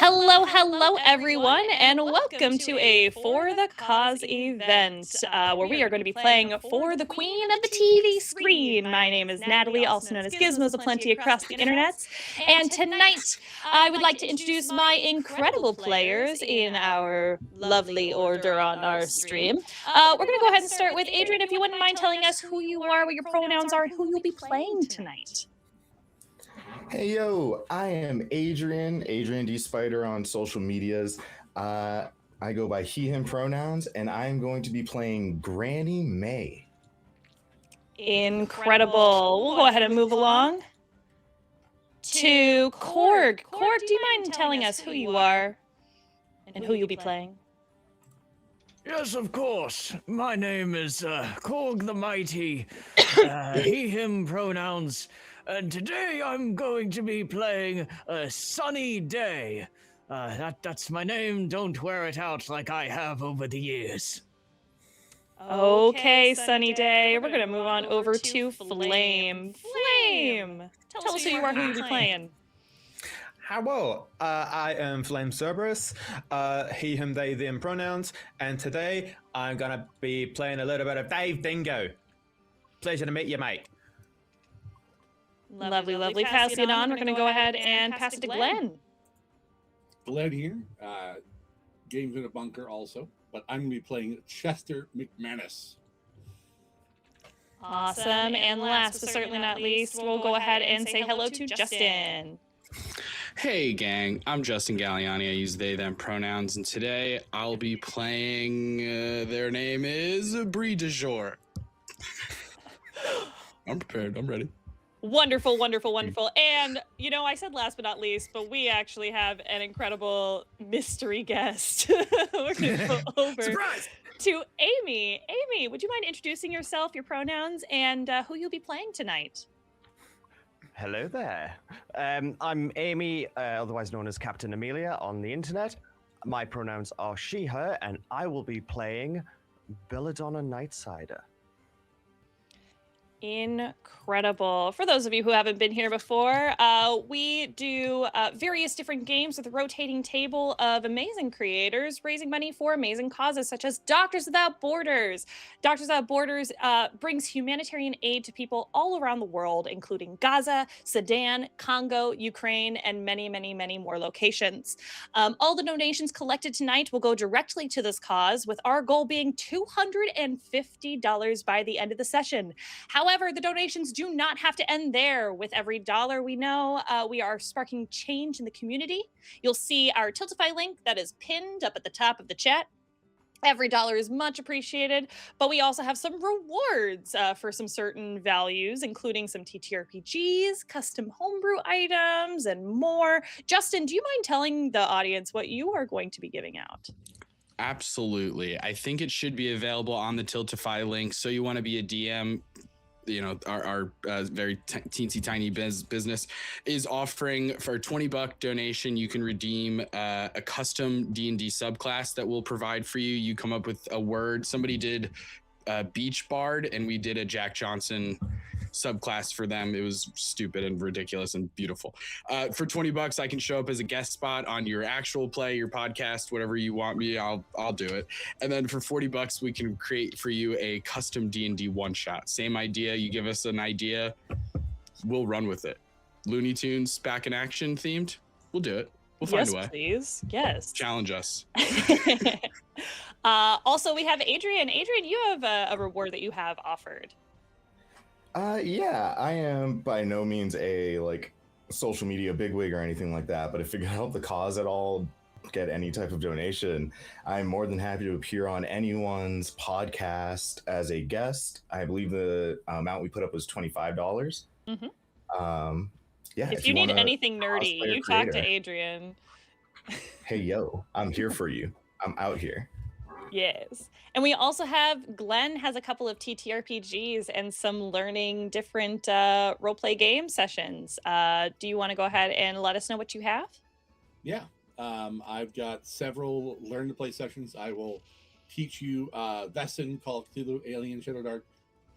Hello, everyone, and welcome to a For the Cause event, where we are going to be playing For the Queen of the TV Screen. My name is Natalie, also known as Gizmos Aplenty across the internet, and tonight I would like to introduce my incredible players in our lovely order on our stream. We're going to go ahead and start with Adrian, if you wouldn't mind telling us who you are, what your pronouns are, and who you'll be playing tonight. Hey yo, I am Adrian D Spider on social medias. I go by he/him pronouns, and I'm going to be playing Grannie Mae. Incredible. We'll go ahead and move along to Korg. Korg, do you mind telling us who you are and who you'll be playing? Yes, of course. My name is CorgtheMighty. He/him pronouns. And today I'm going to be playing a sunny day. That's my name. Don't wear it out like I have over the years. Okay, sunny day. We're going to move on over to Flame. Flame! Tell us who you are, who you'll be playing. Hello, I am Flame Cerberus, he, him, they, them pronouns, and today I'm gonna be playing a little bit of Dave Dingo. Pleasure to meet you, mate. Lovely. Passing it on. We're going to go ahead and pass it to Glenn. Glenn here. Games in a Bunker also, but I'm going to be playing Chester McManus. Awesome. And last but certainly not least, we'll go ahead and say hello to Justin. Hey gang, I'm Justin Galliani. I use they, them pronouns, and today I'll be playing, their name is Brie de Jour. I'm prepared, I'm ready. Wonderful. And, you know, I said last but not least, but we actually have an incredible mystery guest. We're going to go over to Amy. Amy, would you mind introducing yourself, your pronouns, and who you'll be playing tonight? Hello there. I'm Amy, otherwise known as Captain Amelia on the internet. My pronouns are she, her, and I will be playing Belladonna Nightsider. Incredible. For those of you who haven't been here before, we do various different games with a rotating table of amazing creators raising money for amazing causes such as Doctors Without Borders. Doctors Without Borders brings humanitarian aid to people all around the world, including Gaza, Sudan, Congo, Ukraine, and many more locations. All the donations collected tonight will go directly to this cause, with our goal being $250 by the end of the session. However, the donations do not have to end there. With every dollar we know, we are sparking change in the community. You'll see our Tiltify link that is pinned up at the top of the chat. Every dollar is much appreciated, but we also have some rewards for some certain values, including some TTRPGs, custom homebrew items, and more. Justin, do you mind telling the audience what you are going to be giving out? Absolutely. I think it should be available on the Tiltify link. So you want to be a DM, you know, our very teensy tiny business is offering for a $20 donation. You can redeem a custom D&D subclass that we'll provide for you. You come up with a word. Somebody did Beach Bard, and we did a Jack Johnson subclass for them. It was stupid and ridiculous and beautiful. For $20, I can show up as a guest spot on your actual play, your podcast, whatever you want me. I'll do it. And then for $40, we can create for you a custom D&D one shot. Same idea. You give us an idea, we'll run with it. Looney Tunes back in action themed. We'll do it. We'll find a way. Please. Yes. Challenge us. Also, we have Adrian. Adrian, you have a reward that you have offered. Yeah, I am by no means a social media bigwig or anything like that, but if it could help the cause at all, get any type of donation, I'm more than happy to appear on anyone's podcast as a guest. I believe the amount we put up was $25. Mm-hmm. Yeah. If you need anything nerdy, you talk to Adrian. Hey, yo, I'm here for you. I'm out here. Yes. And we also have Glenn has a couple of TTRPGs and some learning different roleplay game sessions. Do you want to go ahead and let us know what you have? Yeah. I've got several learn to play sessions. I will teach you Vesson, Call of Cthulhu, Alien, Shadow Dark,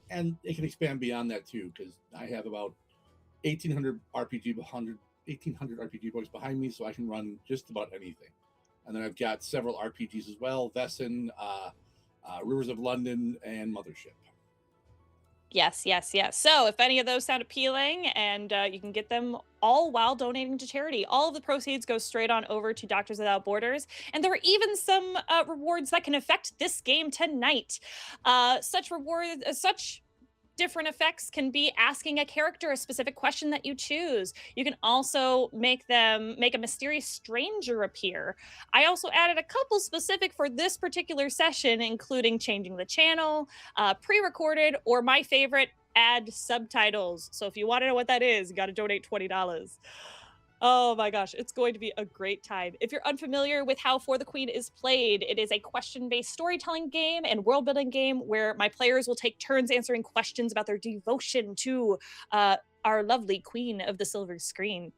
and it can expand beyond that too, because I have about 1,800 RPG, 1,800 RPG books behind me, so I can run just about anything. And then I've got several RPGs as well: Vesson, Rivers of London, and Mothership. Yes, yes, yes. So if any of those sound appealing, and you can get them all while donating to charity, all of the proceeds go straight on over to Doctors Without Borders. And there are even some rewards that can affect this game tonight. Such different effects can be asking a character a specific question that you choose. You can also make a mysterious stranger appear. I also added a couple specific for this particular session, including changing the channel, pre-recorded, or my favorite, add subtitles. So if you want to know what that is, you got to donate $20. Oh my gosh, it's going to be a great time. If you're unfamiliar with how For the Queen is played, it is a question-based storytelling game and world-building game where my players will take turns answering questions about their devotion to our lovely Queen of the Silver Screen.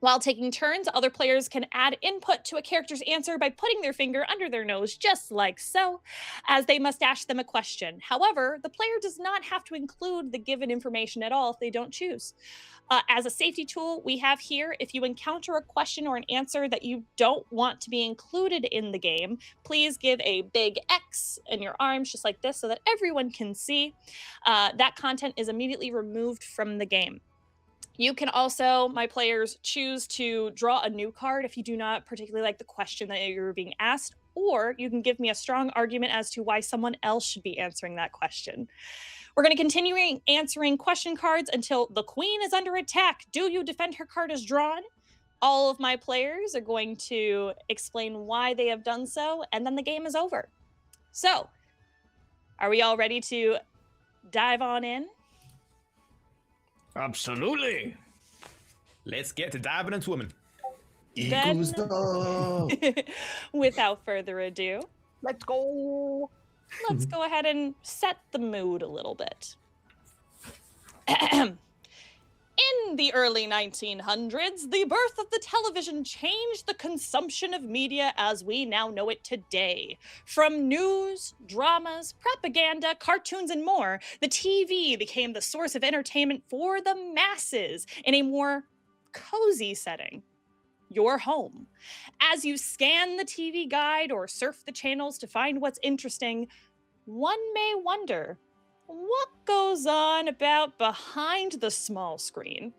While taking turns, other players can add input to a character's answer by putting their finger under their nose, just like so, as they must ask them a question. However, the player does not have to include the given information at all if they don't choose. As a safety tool, we have here, if you encounter a question or an answer that you don't want to be included in the game, please give a big X in your arms, just like this, so that everyone can see. That content is immediately removed from the game. You can also, my players, choose to draw a new card if you do not particularly like the question that you're being asked, or you can give me a strong argument as to why someone else should be answering that question. We're going to continue answering question cards until the Queen is under attack. Do you defend her card is drawn? All of my players are going to explain why they have done so, and then the game is over. So, are we all ready to dive on in? Absolutely. Let's get to diving into women. Then- Eagles up. Without further ado, Let's go. let's go ahead and set the mood a little bit. In the early 1900s, the birth of the television changed the consumption of media as we now know it today. From news, dramas, propaganda, cartoons, and more, the TV became the source of entertainment for the masses in a more cozy setting. Your home. As you scan the TV guide or surf the channels to find what's interesting, one may wonder, what goes on about behind the small screen?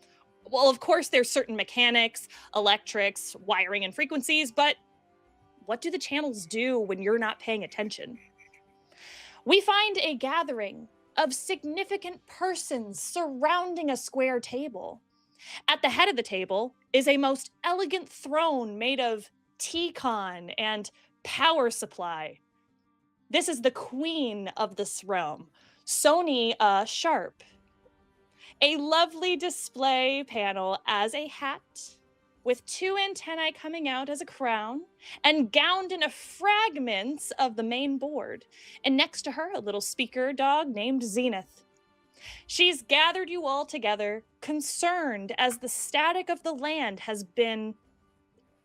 Well, of course, there's certain mechanics, electrics, wiring, and frequencies, but what do the channels do when you're not paying attention? We find a gathering of significant persons surrounding a square table. At the head of the table is a most elegant throne made of T-con and power supply. This is the queen of this realm, Sony Sharp. A lovely display panel as a hat, with two antennae coming out as a crown, and gowned in a fragments of the main board. And next to her, a little speaker dog named Zenith. She's gathered you all together, concerned as the static of the land has been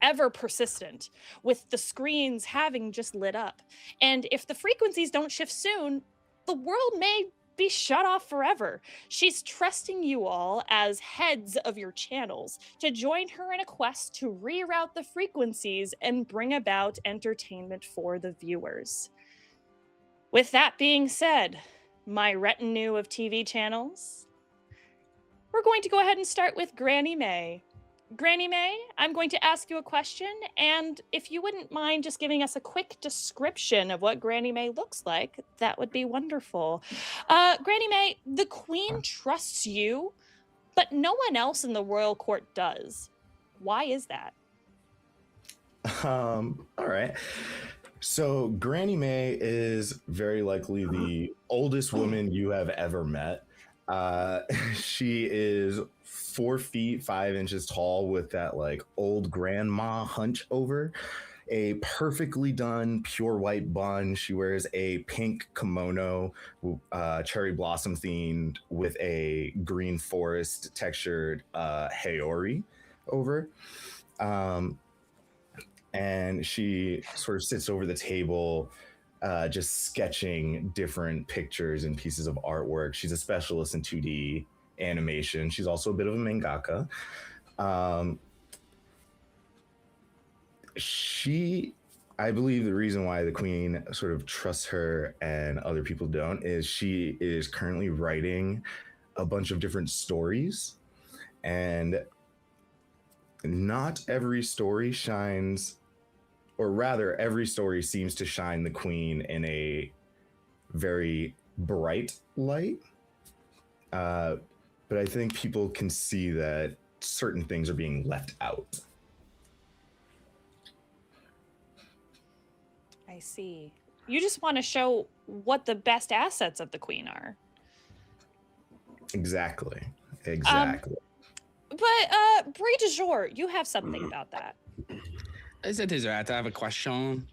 ever persistent, with the screens having just lit up. And if the frequencies don't shift soon, the world may be shut off forever. She's trusting you all as heads of your channels to join her in a quest to reroute the frequencies and bring about entertainment for the viewers. With that being said, my retinue of TV channels, we're going to go ahead and start with Grannie Mae. Grannie Mae, I'm going to ask you a question, and if you wouldn't mind just giving us a quick description of what Grannie Mae looks like, that would be wonderful. Grannie Mae, the Queen trusts you, but no one else in the royal court does. Why is that? All right. So Grannie Mae is very likely the oldest woman you have ever met. She is 4 feet 5 inches tall with that like old grandma hunch over, a perfectly done pure white bun. She wears a pink kimono, cherry blossom themed, with a green forest textured haori over. And she sort of sits over the table, just sketching different pictures and pieces of artwork. She's a specialist in 2D animation. She's also a bit of a mangaka. I believe the reason why the queen sort of trusts her and other people don't is she is currently writing a bunch of different stories, and not every story shines, or rather, every story seems to shine the queen in a very bright light. But I think people can see that certain things are being left out. I see. You just want to show what the best assets of the queen are. Exactly. But Brie de Jour, you have something about that. That is right. I have a question.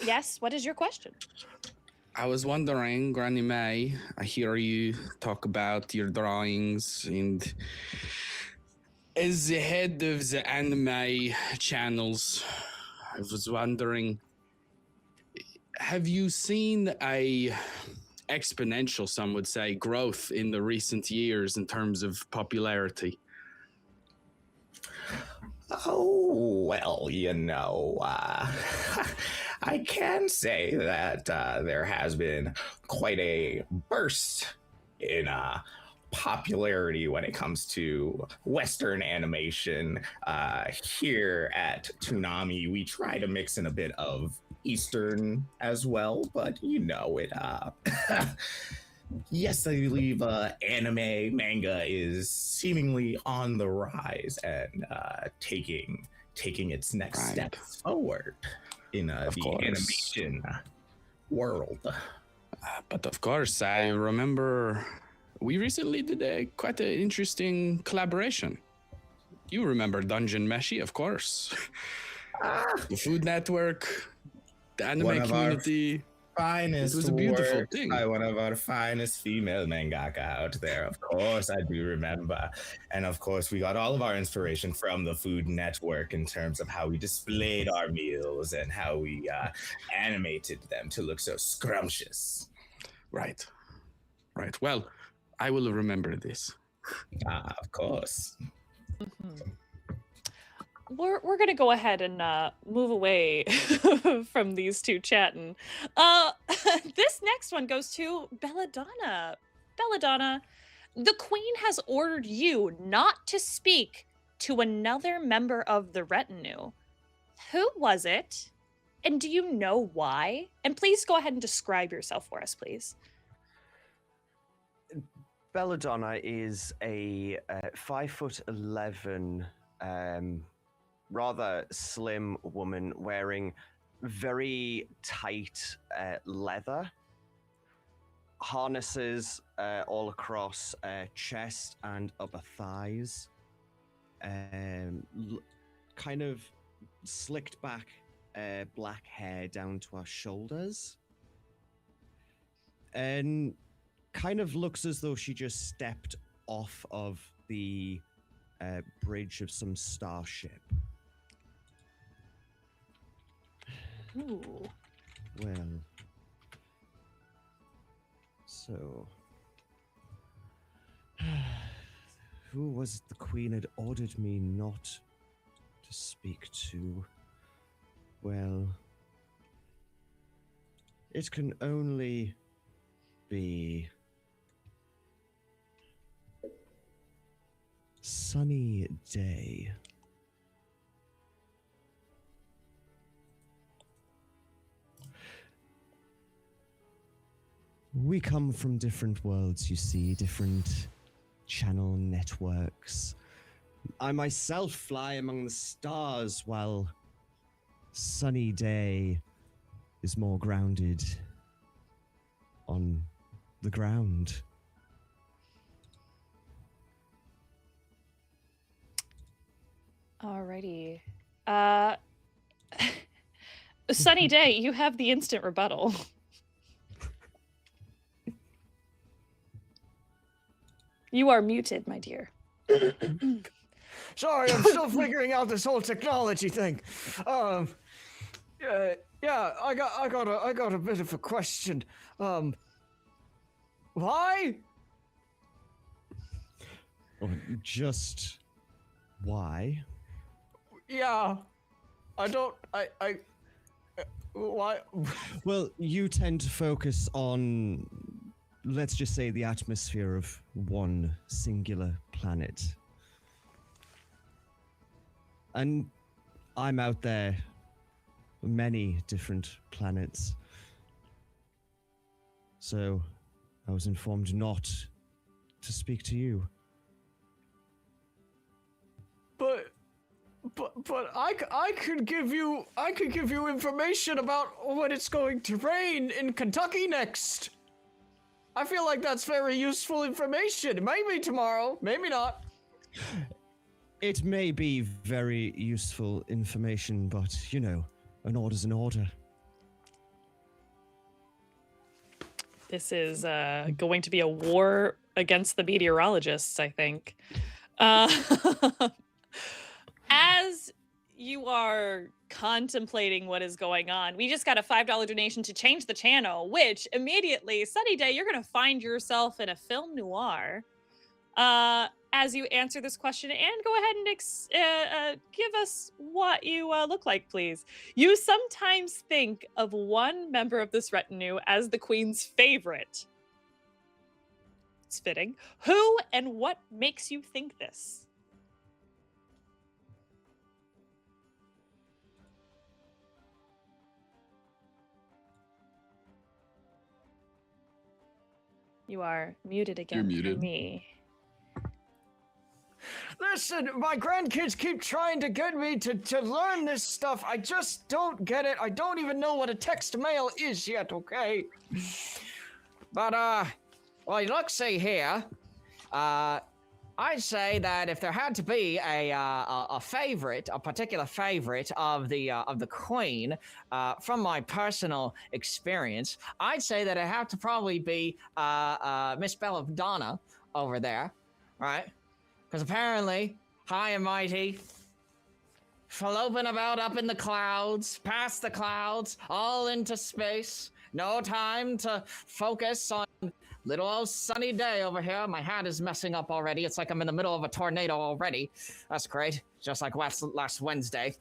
Yes. What is your question? I was wondering, Grannie Mae, I hear you talk about your drawings, and as the head of the anime channels, I was wondering, have you seen a exponential, some would say, growth in the recent years in terms of popularity? Oh, well, I can say that there has been quite a burst in popularity when it comes to Western animation. Here at Toonami, we try to mix in a bit of Eastern as well, but yes, I believe anime manga is seemingly on the rise and taking its next steps forward in the animation world. But of course, I remember we recently did quite an interesting collaboration. You remember Dungeon Meshi, of course. The Food Network, the anime community. Finest, it was a beautiful work thing by one of our finest female mangaka out there. Of course, I do remember. And of course, we got all of our inspiration from the Food Network in terms of how we displayed our meals and how we animated them to look so scrumptious. Right. Well, I will remember this. Of course. Mm-hmm. We're going to go ahead and move away from these two chatting. This next one goes to Belladonna. Belladonna, the queen has ordered you not to speak to another member of the retinue. Who was it? And do you know why? And please go ahead and describe yourself for us, please. Belladonna is a 5'11", rather slim woman wearing very tight leather harnesses all across chest and upper thighs, kind of slicked back black hair down to her shoulders, and kind of looks as though she just stepped off of the bridge of some starship. Ooh. Well, so who was it the queen had ordered me not to speak to? Well, it can only be Sunny Day. We come from different worlds, you see, different channel networks. I myself fly among the stars, while Sunny Day is more grounded on the ground. Alrighty. Sunny Day, you have the instant rebuttal. You are muted, my dear. Sorry, I'm still figuring out this whole technology thing. Yeah, I got a bit of a question. Why? Oh, just Why? Yeah. Why? Well, you tend to focus on, let's just say, the atmosphere of one singular planet. And I'm out there, many different planets. So I was informed not to speak to you. But I could give you information about when it's going to rain in Kentucky next. I feel like that's very useful information. Maybe tomorrow, maybe not. It may be very useful information, but, you know, an order's an order. This is going to be a war against the meteorologists, I think. As you are contemplating what is going on, we just got a $5 donation to change the channel, which immediately, Sunny Day, you're going to find yourself in a film noir as you answer this question. And go ahead and give us what you look like, please. You sometimes think of one member of this retinue as the Queen's favorite. It's fitting. Who and what makes you think this? You are muted again. You're muted. For me. Listen, my grandkids keep trying to get me to learn this stuff. I just don't get it. I don't even know what a text mail is yet, okay? But, well, look, see here. I'd say that if there had to be a favorite, a particular favorite of the Queen, from my personal experience, I'd say that it had to probably be Miss Belladonna over there, right? Because apparently, high and mighty, floating about up in the clouds, past the clouds, all into space. No time to focus on little old Sunny Day over here. My hat is messing up already. It's like I'm in the middle of a tornado already. That's great. Just like last Wednesday.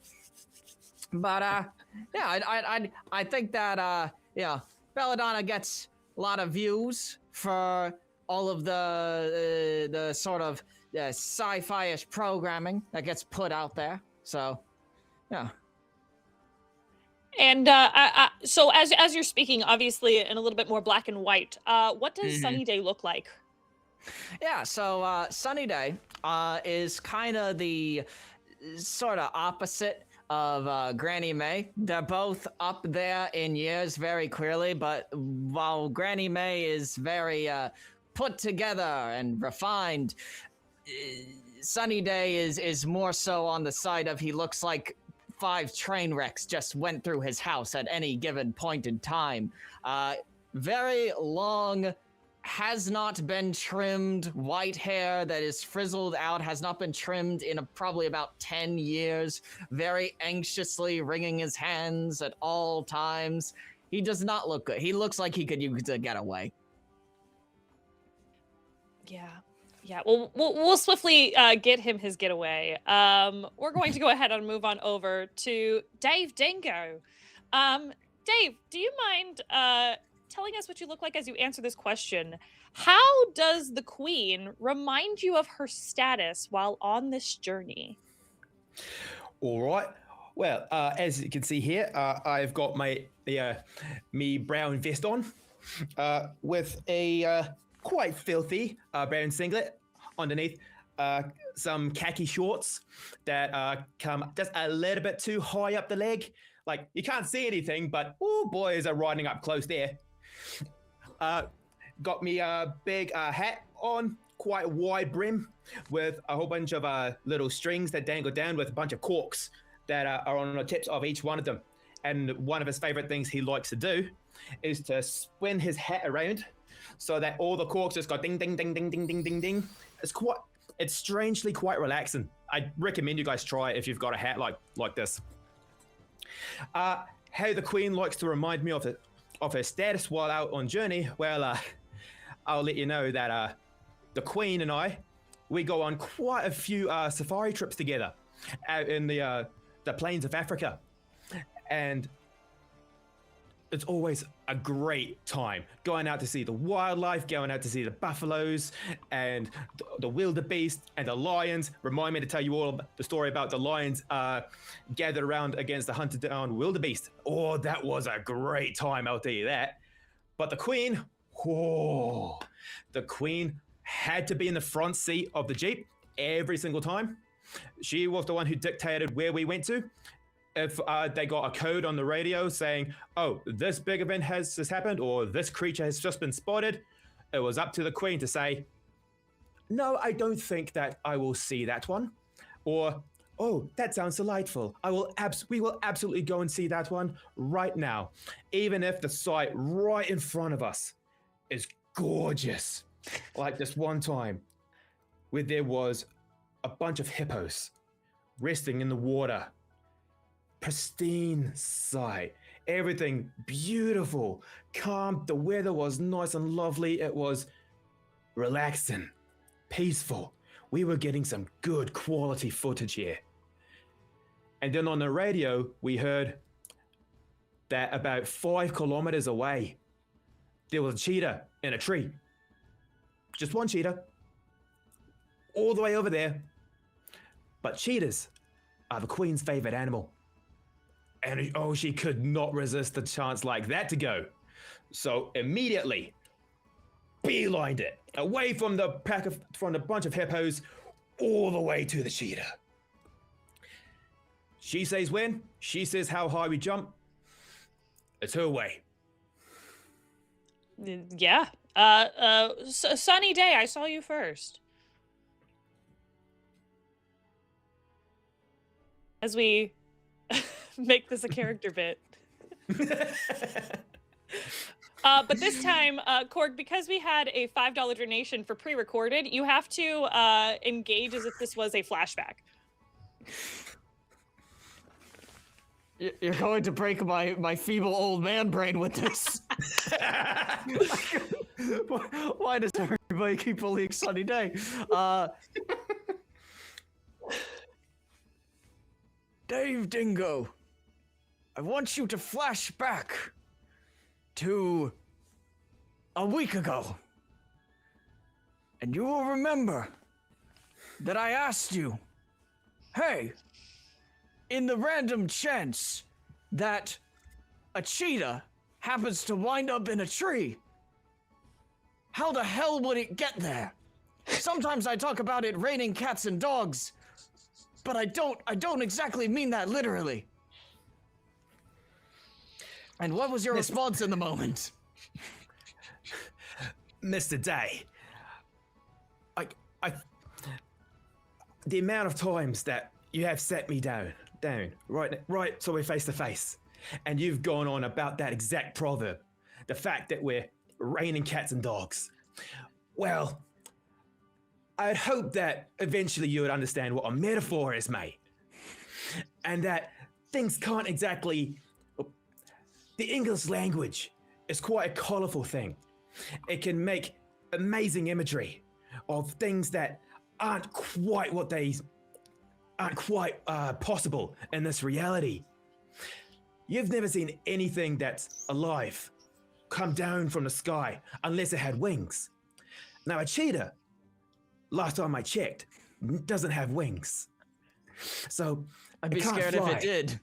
But, yeah, I think that, yeah, Belladonna gets a lot of views for all of the sort of sci-fi-ish programming that gets put out there. So, yeah. And so as you're speaking, obviously in a little bit more black and white, what does Sunny Day look like? Yeah, so Sunny Day is kind of the sort of opposite of Grannie Mae. They're both up there in years very clearly, but while Grannie Mae is very put together and refined, Sunny Day is more so on the side of he looks like 5 train wrecks just went through his house at any given point in time. Very long, has not been trimmed, white hair that is frizzled out, has not been trimmed in probably about 10 years, very anxiously wringing his hands at all times. He does not look good. He looks like he could use a getaway. Yeah. Yeah, well, we'll swiftly get him his getaway. We're going to go ahead and move on over to Dave Dingo. Dave, do you mind telling us what you look like as you answer this question? How does the Queen remind you of her status while on this journey? All right. Well, as you can see here, I've got me brown vest on with a quite filthy brown singlet underneath, some khaki shorts that come just a little bit too high up the leg. Like, you can't see anything, but oh, boys are riding up close there. Got me a big hat on, quite wide brim, with a whole bunch of little strings that dangle down with a bunch of corks that are on the tips of each one of them. And one of his favorite things he likes to do is to spin his hat around so that all the corks just go ding, ding, ding, ding, ding, ding, ding, ding. It's strangely quite relaxing. I recommend you guys try it if you've got a hat like this. How the Queen likes to remind me of her status while out on journey, well, I'll let you know that the Queen and I, we go on quite a few safari trips together out in the plains of Africa. And it's always a great time going out to see the wildlife, going out to see the buffaloes and the wildebeest and the lions. Remind me to tell you all the story about the lions gathered around against the hunted down wildebeest. Oh, that was a great time, I'll tell you that. But the queen, the queen had to be in the front seat of the Jeep every single time. She was the one who dictated where we went to. If they got a code on the radio saying, oh, this big event has happened or this creature has just been spotted, it was up to the queen to say, no, I don't think that I will see that one. Or, oh, that sounds delightful. We will absolutely go and see that one right now. Even if the site right in front of us is gorgeous. Like this one time where there was a bunch of hippos resting in the water. Pristine sight, everything beautiful, calm. The weather was nice and lovely. It was relaxing, peaceful. We were getting some good quality footage here. And then on the radio, we heard that about 5 kilometers away, there was a cheetah in a tree. Just one cheetah, all the way over there. But cheetahs are the queen's favorite animal. And she could not resist a chance like that to go. So immediately, beelined it away from the bunch of hippos, all the way to the cheetah. She says when, she says how high we jump. It's her way. Yeah. Sunny day. I saw you first. As we make this a character bit. But this time, Korg, because we had a $5 donation for pre-recorded, you have to engage as if this was a flashback. You're going to break my feeble old man brain with this. Why does everybody keep bullying Sunny Day? Dave Dingo, I want you to flash back to a week ago. And you will remember that I asked you, hey, in the random chance that a cheetah happens to wind up in a tree, how the hell would it get there? Sometimes I talk about it raining cats and dogs, but I don't exactly mean that literally. And what was your response in the moment? Mr. Day, the amount of times that you have set me down, right, so we're face to face, and you've gone on about that exact proverb, the fact that we're raining cats and dogs. Well, I'd hope that eventually you would understand what a metaphor is, mate, and that things can't exactly. The English language is quite a colorful thing. It can make amazing imagery of things that aren't quite possible in this reality. You've never seen anything that's alive come down from the sky unless it had wings. Now a cheetah, last time I checked, doesn't have wings. So I'd be scared if it did.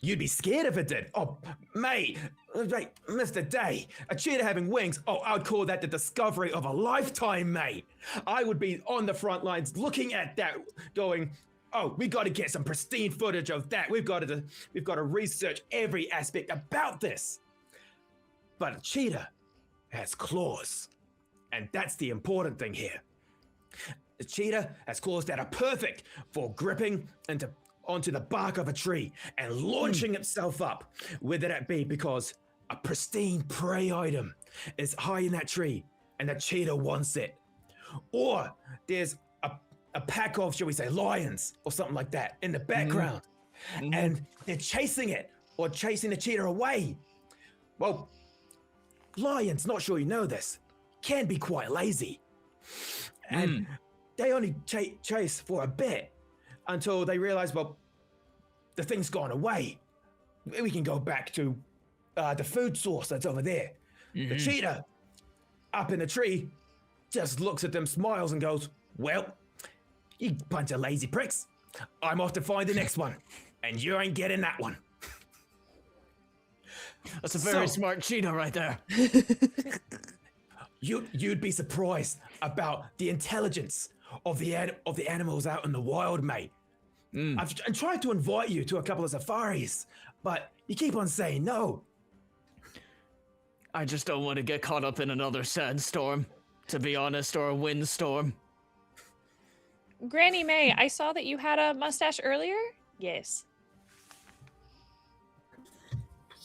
You'd be scared if it did. Oh, mate, Mr. Day, a cheetah having wings. Oh, I'd call that the discovery of a lifetime, mate. I would be on the front lines looking at that going, oh, we got to get some pristine footage of that. We've got to research every aspect about this. But a cheetah has claws. And that's the important thing here. The cheetah has claws that are perfect for gripping onto the bark of a tree and launching itself up, whether that be because a pristine prey item is high in that tree and the cheetah wants it, or there's a pack of, shall we say, lions or something like that in the background, and they're chasing it or chasing the cheetah away. Well, lions, not sure you know this, can be quite lazy. And they only chase for a bit until they realize, well, the thing's gone away. We can go back to the food source that's over there. The cheetah up in the tree just looks at them, smiles, and goes, well, you bunch of lazy pricks. I'm off to find the next one, and you ain't getting that one. That's a very smart cheetah right there. You'd be surprised about the intelligence of the animals out in the wild, mate. I'm trying to invite you to a couple of safaris, but you keep on saying no. I just don't want to get caught up in another sandstorm, to be honest, or a windstorm. Grannie Mae, I saw that you had a mustache earlier. Yes.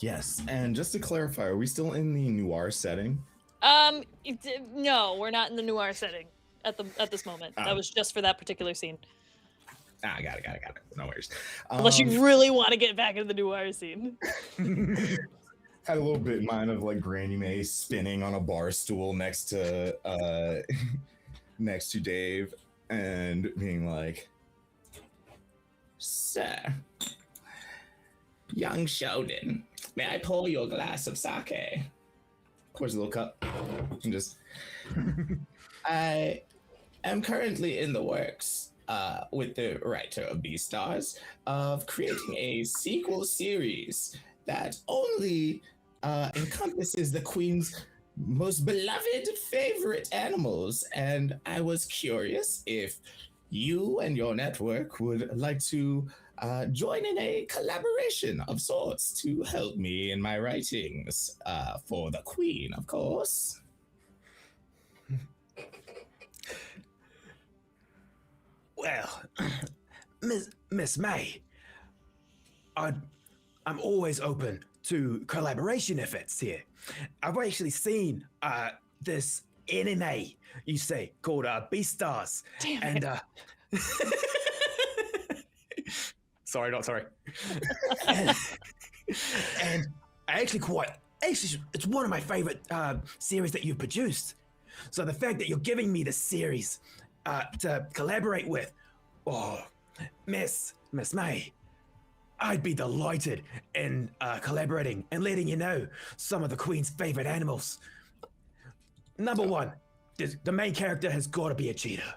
Yes, and just to clarify, are we still in the noir setting? No, we're not in the noir setting at this moment. That was just for that particular scene. Got it. No worries. Unless you really want to get back into the noir scene. Had a little bit in mind of like Grannie Mae spinning on a bar stool next to Dave and being like, "Sir, young Sheldon, may I pour you a glass of sake?" Pours a little cup and just. I am currently in the works with the writer of Beastars of creating a sequel series that only encompasses the Queen's most beloved favorite animals. And I was curious if you and your network would like to join in a collaboration of sorts to help me in my writings for the Queen, of course. Well, Miss May, I'm always open to collaboration efforts here. I've actually seen this anime, you say, called Beastars. Damn it. Sorry, not sorry. and actually, it's one of my favorite series that you've produced. So the fact that you're giving me this series to collaborate with, Miss May, I'd be delighted in collaborating and letting you know some of the Queen's favorite animals. Number one, the main character has got to be a cheetah.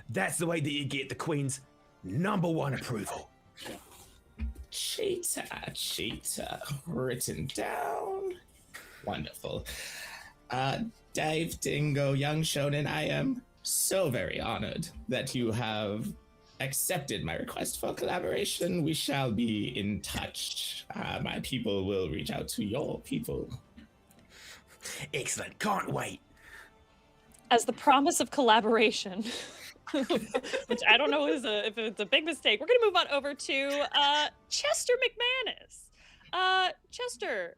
That's the way that you get the Queen's number one approval. Cheetah, written down. Wonderful. Dave, Dingo, young Shonen, I am so very honored that you have accepted my request for collaboration. We shall be in touch. My people will reach out to your people. Excellent. Can't wait. As the promise of collaboration, which I don't know if it's a big mistake, we're going to move on over to Chester McManus. Chester,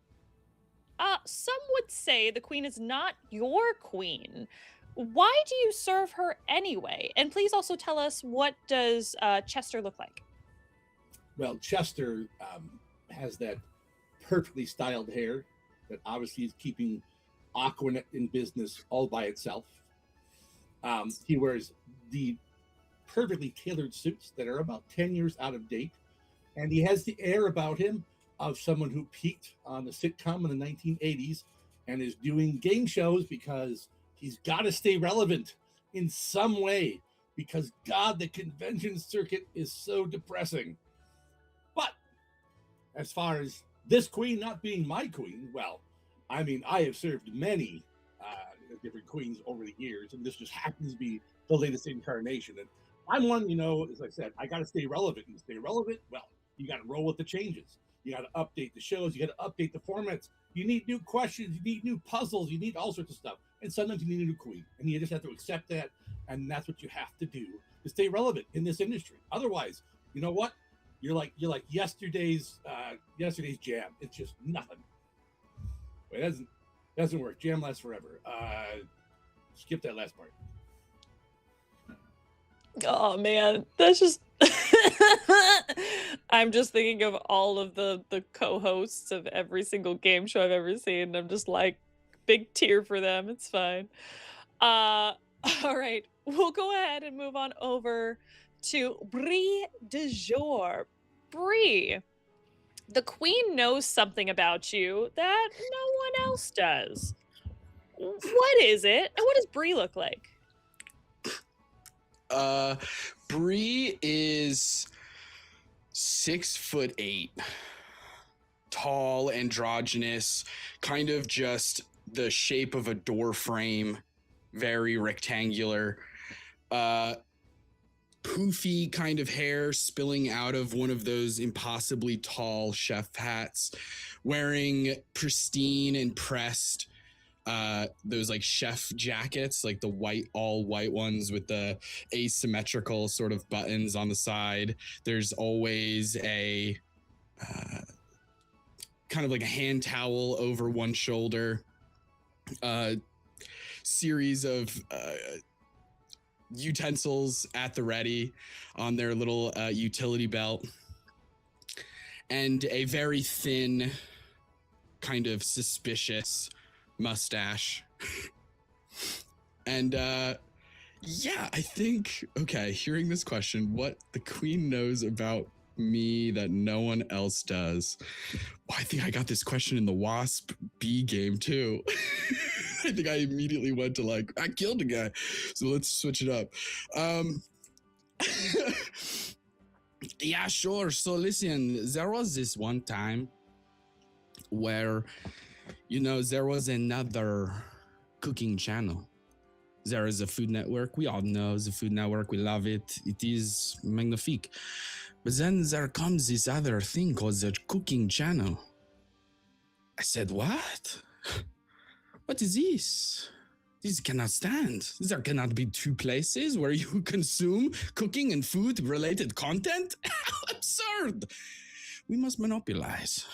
some would say the Queen is not your queen. Why do you serve her anyway? And please also tell us, what does Chester look like? Well, Chester has that perfectly styled hair that obviously is keeping Aquanet in business all by itself. He wears the perfectly tailored suits that are about 10 years out of date. And he has the air about him of someone who peaked on a sitcom in the 1980s and is doing game shows because he's got to stay relevant in some way, because God, the convention circuit is so depressing. But as far as this queen not being my queen, well, I mean, I have served many different queens over the years, and this just happens to be the latest incarnation. And I'm one, as I said, I got to stay relevant. And to stay relevant, well, you got to roll with the changes. You got to update the shows. You got to update the formats. You need new questions. You need new puzzles. You need all sorts of stuff. And sometimes you need a new queen, and you just have to accept that. And that's what you have to do to stay relevant in this industry. Otherwise, you know what? You're like yesterday's jam. It's just nothing. Wait, that doesn't work. Jam lasts forever. Skip that last part. Oh man, that's just I'm just thinking of all of the co-hosts of every single game show I've ever seen. I'm just like, big tear for them. It's fine. All right, we'll go ahead and move on over to Brie de Jour. Brie, the queen knows something about you that no one else does. What is it, and what does Brie look like? Brie is 6'8", tall, androgynous, kind of just the shape of a door frame, very rectangular. Poofy kind of hair spilling out of one of those impossibly tall chef hats, wearing pristine and pressed those like chef jackets, like the all white ones with the asymmetrical sort of buttons on the side. There's always a kind of like a hand towel over one shoulder, series of utensils at the ready on their little utility belt, and a very thin, kind of suspicious mustache. And yeah, I think, okay, hearing this question, what the queen knows about me that no one else does. Well, I think I got this question in the Wasp B game too. I think I immediately went to like, I killed a guy. So let's switch it up. Yeah, sure. So listen, there was this one time where, you know, there was another cooking channel. There is a Food Network. We all know the Food Network. We love it. It is magnifique. But then there comes this other thing called the cooking channel. I said, what? What is this? This cannot stand. There cannot be two places where you consume cooking and food related content. Absurd. We must monopolize.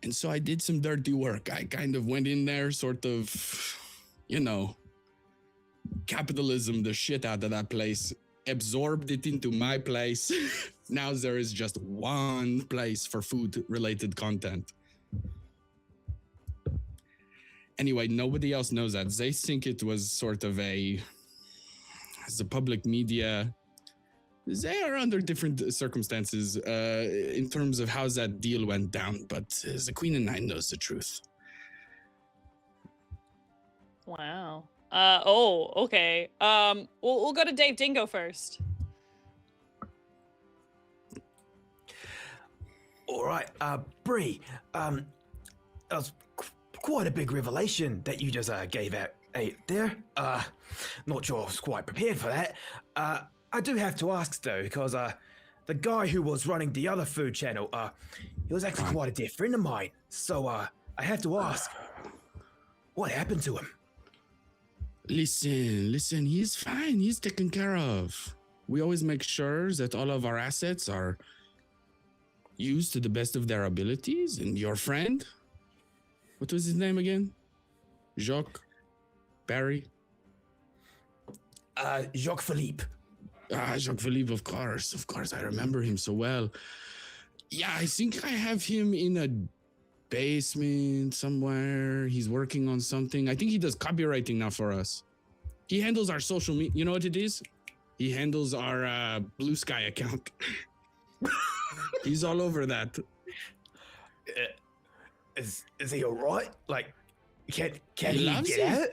And so I did some dirty work. I kind of went in there, sort of, you know, capitalism the shit out of that place, absorbed it into my place. Now there is just one place for food-related content. Anyway, nobody else knows that. They think it was sort of the public media. They are under different circumstances in terms of how that deal went down, but the Queen and I knows the truth. Wow. Oh, okay. We'll go to Dave Dingo first. All right, Brie, that was quite a big revelation that you just gave out there. Not sure I was quite prepared for that. I do have to ask though, because the guy who was running the other food channel, he was actually quite a dear friend of mine. So I have to ask, what happened to him? Listen, he's fine. He's taken care of. We always make sure that all of our assets are used to the best of their abilities. And your friend, what was his name again? Jacques? Barry? Jacques Philippe. Jacques Philippe, of course, I remember him so well. Yeah, I think I have him in a basement somewhere. He's working on something. I think he does copywriting now for us. He handles our social media. You know what it is? He handles our Blue Sky account. He's all over that. Is he all right? Like, can he loves get it. out?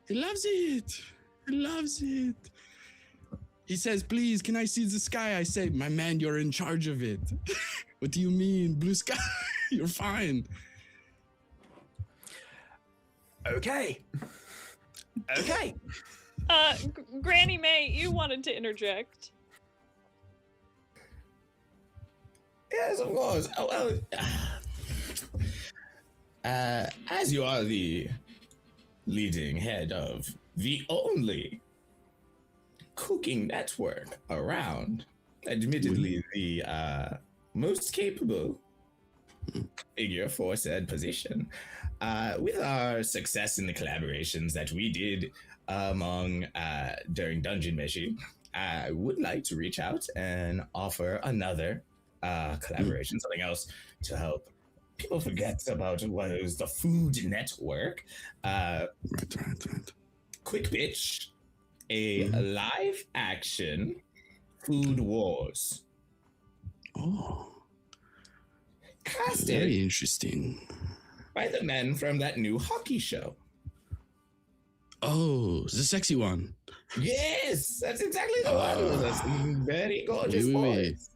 He loves it. He loves it. He says, please, can I see the sky? I say, my man, you're in charge of it. What do you mean? Blue sky? You're fine. Okay. Grannie Mae, you wanted to interject. Yes, of course. As you are the leading head of the only cooking network around, admittedly the most capable figure for said position, with our success in the collaborations that we did among during Dungeon Meshi, I would like to reach out and offer another collaboration, something else to help people forget about what is the Food Network. Right. quick pitch, a live action Food Wars. Oh, Casted very interesting. by the men from that new hockey show. Oh, the sexy one. Yes, that's exactly the one. With us very gorgeous Oui, oui, oui. boys.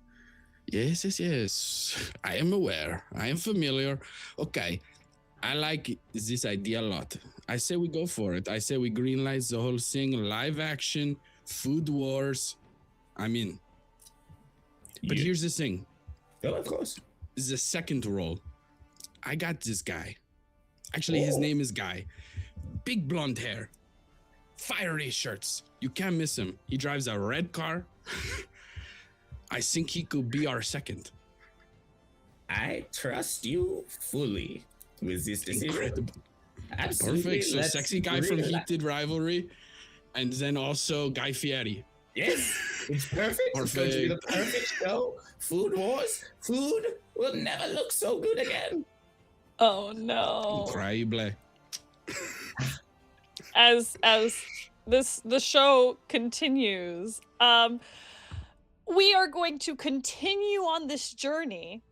Yes. I am aware. I am familiar. Okay. I like this idea a lot. I say we go for it. I say we greenlight the whole thing, live action, Food Wars. I'm in. But Yeah. here's the thing. Oh, of course. The second role. I got this guy. Actually, his Oh. name is Guy. Big blonde hair. Fiery shirts. You can't miss him. He drives a red car. I think he could be our second. I trust you fully with this decision. Incredible. Absolutely. Perfect. So Let's sexy guy from greenlight. Heated Rivalry. And then also Guy Fieri. Yes, it's perfect. It's going to be the perfect show. Food Wars. Food will never look so good again. Oh no. Incredible. As the show continues, we are going to continue on this journey,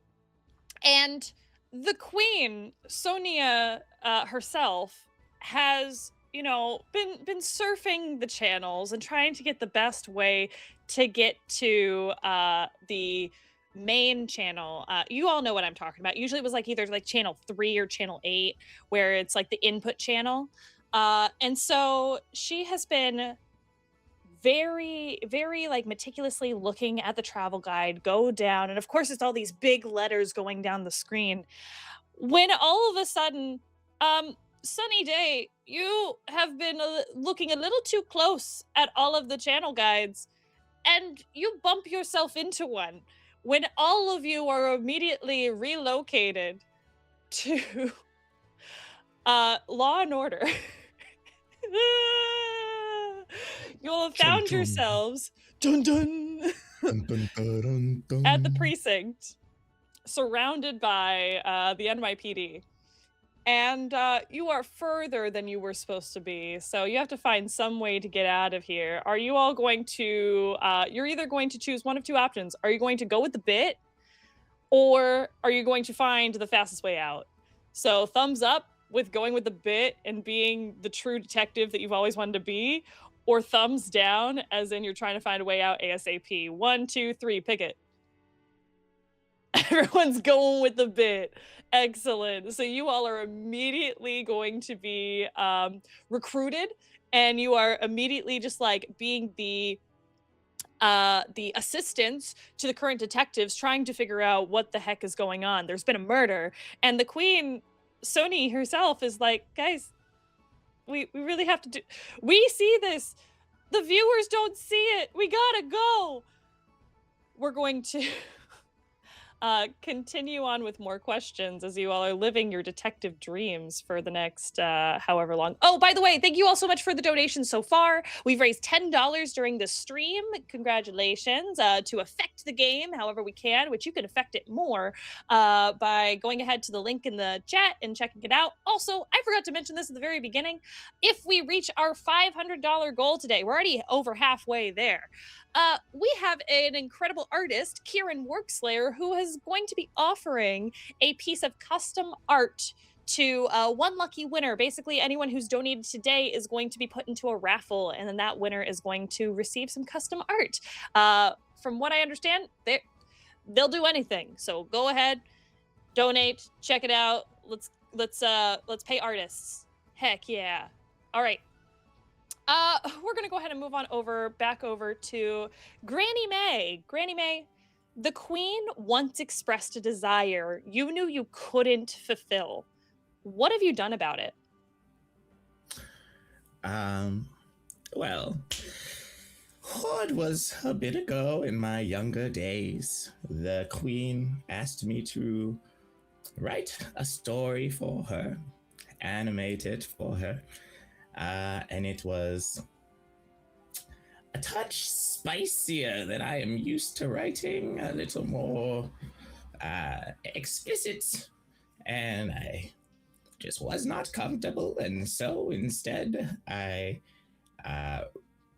and the queen, Sonia herself, has been surfing the channels and trying to get the best way to get to the main channel. You all know what I'm talking about. Usually it was like either like channel 3 or channel 8, where it's like the input channel. And so she has been very, very like meticulously looking at the travel guide go down. And of course, it's all these big letters going down the screen. When all of a sudden, Sunny Day, you have been looking a little too close at all of the channel guides, and you bump yourself into one when all of you are immediately relocated to Law and Order. You'll have found yourselves at the precinct, surrounded by the NYPD. And you are further than you were supposed to be, so you have to find some way to get out of here. Are you all going to, you're either going to choose one of two options. Are you going to go with the bit, or are you going to find the fastest way out? So thumbs up with going with the bit and being the true detective that you've always wanted to be, or thumbs down as in you're trying to find a way out ASAP. 1, 2, 3, pick it. Everyone's going with the bit. Excellent. So you all are immediately going to be recruited, and you are immediately just like being the assistants to the current detectives trying to figure out what the heck is going on. There's been a murder, and the queen, Sony herself, is like, guys, we really have to do, we see this, the viewers don't see it, we gotta go. We're going to continue on with more questions as you all are living your detective dreams for the next however long. Oh, by the way, thank you all so much for the donations so far. We've raised $10 during the stream. Congratulations to affect the game however we can, which you can affect it more by going ahead to the link in the chat and checking it out. Also, I forgot to mention this at the very beginning. If we reach our $500 goal today, we're already over halfway there. We have an incredible artist, Kieran Workslayer, who is going to be offering a piece of custom art to one lucky winner. Basically, anyone who's donated today is going to be put into a raffle, and then that winner is going to receive some custom art. From what I understand, they'll do anything. So go ahead, donate, check it out. Let's pay artists. Heck yeah! All right. We're gonna go ahead and move on back over to Grannie Mae. Grannie Mae, the queen once expressed a desire you knew you couldn't fulfill. What have you done about it? Well, it was a bit ago in my younger days. The queen asked me to write a story for her, animate it for her. And it was a touch spicier than I am used to writing, a little more explicit, and I just was not comfortable, and so instead I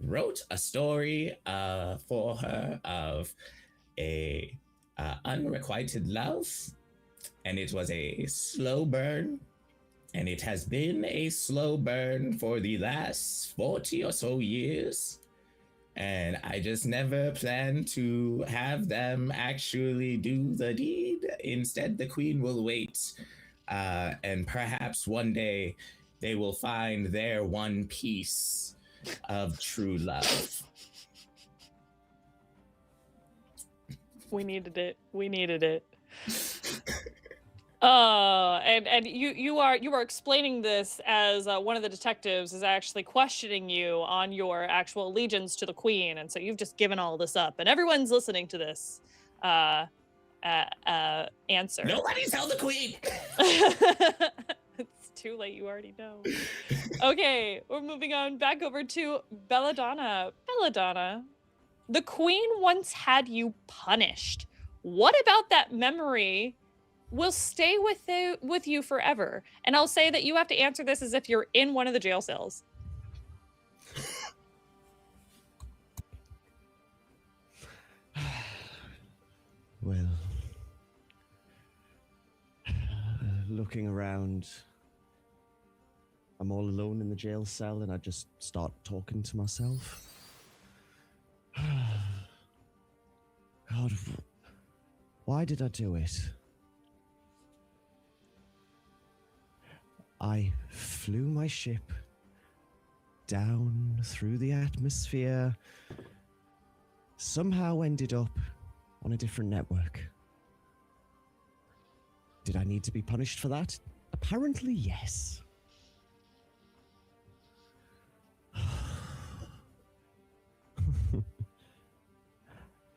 wrote a story for her of a unrequited love, and it was a slow burn, and it has been a slow burn for the last 40 or so years, and I just never planned to have them actually do the deed. Instead, the queen will wait, and perhaps one day they will find their one piece of true love. We needed it. We needed it. And you are explaining this as one of the detectives is actually questioning you on your actual allegiance to the queen, and so you've just given all this up, and everyone's listening to this answer. Nobody tell the queen. It's too late. You already know. Okay, we're moving on back over to Belladonna. Belladonna, the queen once had you punished. What about that memory will stay with you forever? And I'll say that you have to answer this as if you're in one of the jail cells. Well, looking around, I'm all alone in the jail cell and I just start talking to myself. God, why did I do it? I flew my ship down through the atmosphere, somehow ended up on a different network. Did I need to be punished for that? Apparently, yes.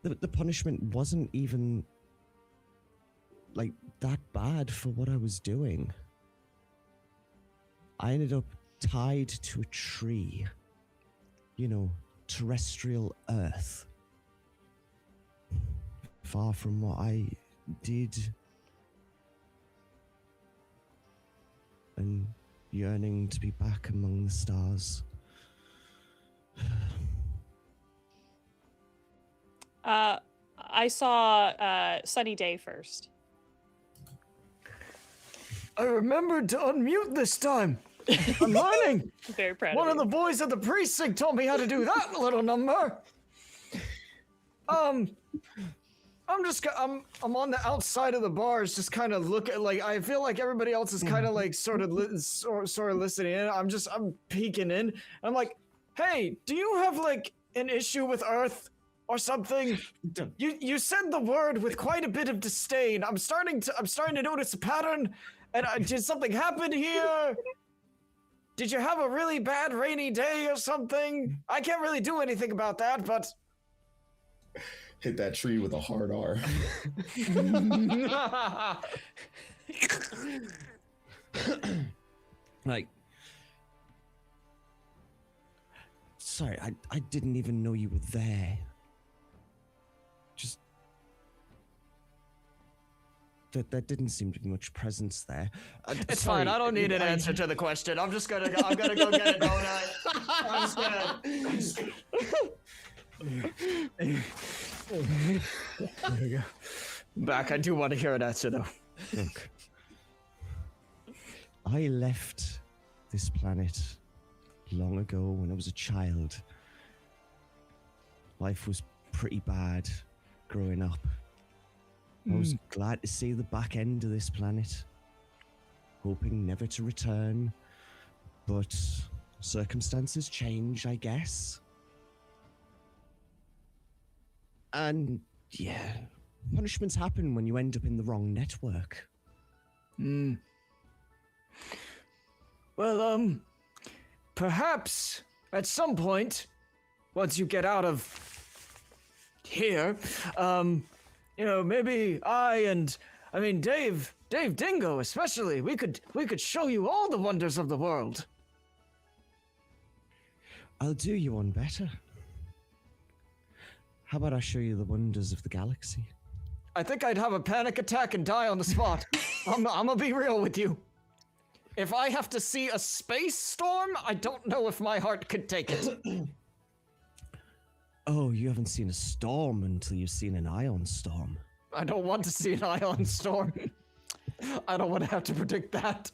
The punishment wasn't even, like, that bad for what I was doing. I ended up tied to a tree. You know, terrestrial Earth. Far from what I did. And yearning to be back among the stars. I saw Sunny Day first. I remembered to unmute this time. I'm learning. Very proud One of of the boys at the precinct told me how to do that little number. I'm on the outside of the bars, just kind of looking. Like, I feel like everybody else is kind of like sort of listening in. I'm peeking in. I'm like, hey, do you have like an issue with Earth or something? You said the word with quite a bit of disdain. I'm starting to notice a pattern. And did something happen here? Did you have a really bad rainy day or something? I can't really do anything about that, but Hit that tree with a hard R. Like, sorry, I didn't even know you were there. Just there didn't seem to be much presence there. it's sorry, fine. I don't need an answer to the question. I'm gonna go get a donut. I'm just gonna. There we go. Back. I do want to hear an answer though. Look, I left this planet long ago when I was a child. Life was pretty bad growing up. I was glad to see the back end of this planet, hoping never to return, but circumstances change, I guess. And yeah, punishments happen when you end up in the wrong network. Well, perhaps at some point, once you get out of here, you know, maybe Dave Dingo especially, we could show you all the wonders of the world. I'll do you one better. How about I show you the wonders of the galaxy? I think I'd have a panic attack and die on the spot. I'm gonna be real with you. If I have to see a space storm, I don't know if my heart could take it. Oh, you haven't seen a storm until you've seen an ion storm. I don't want to see an ion storm. I don't want to have to predict that.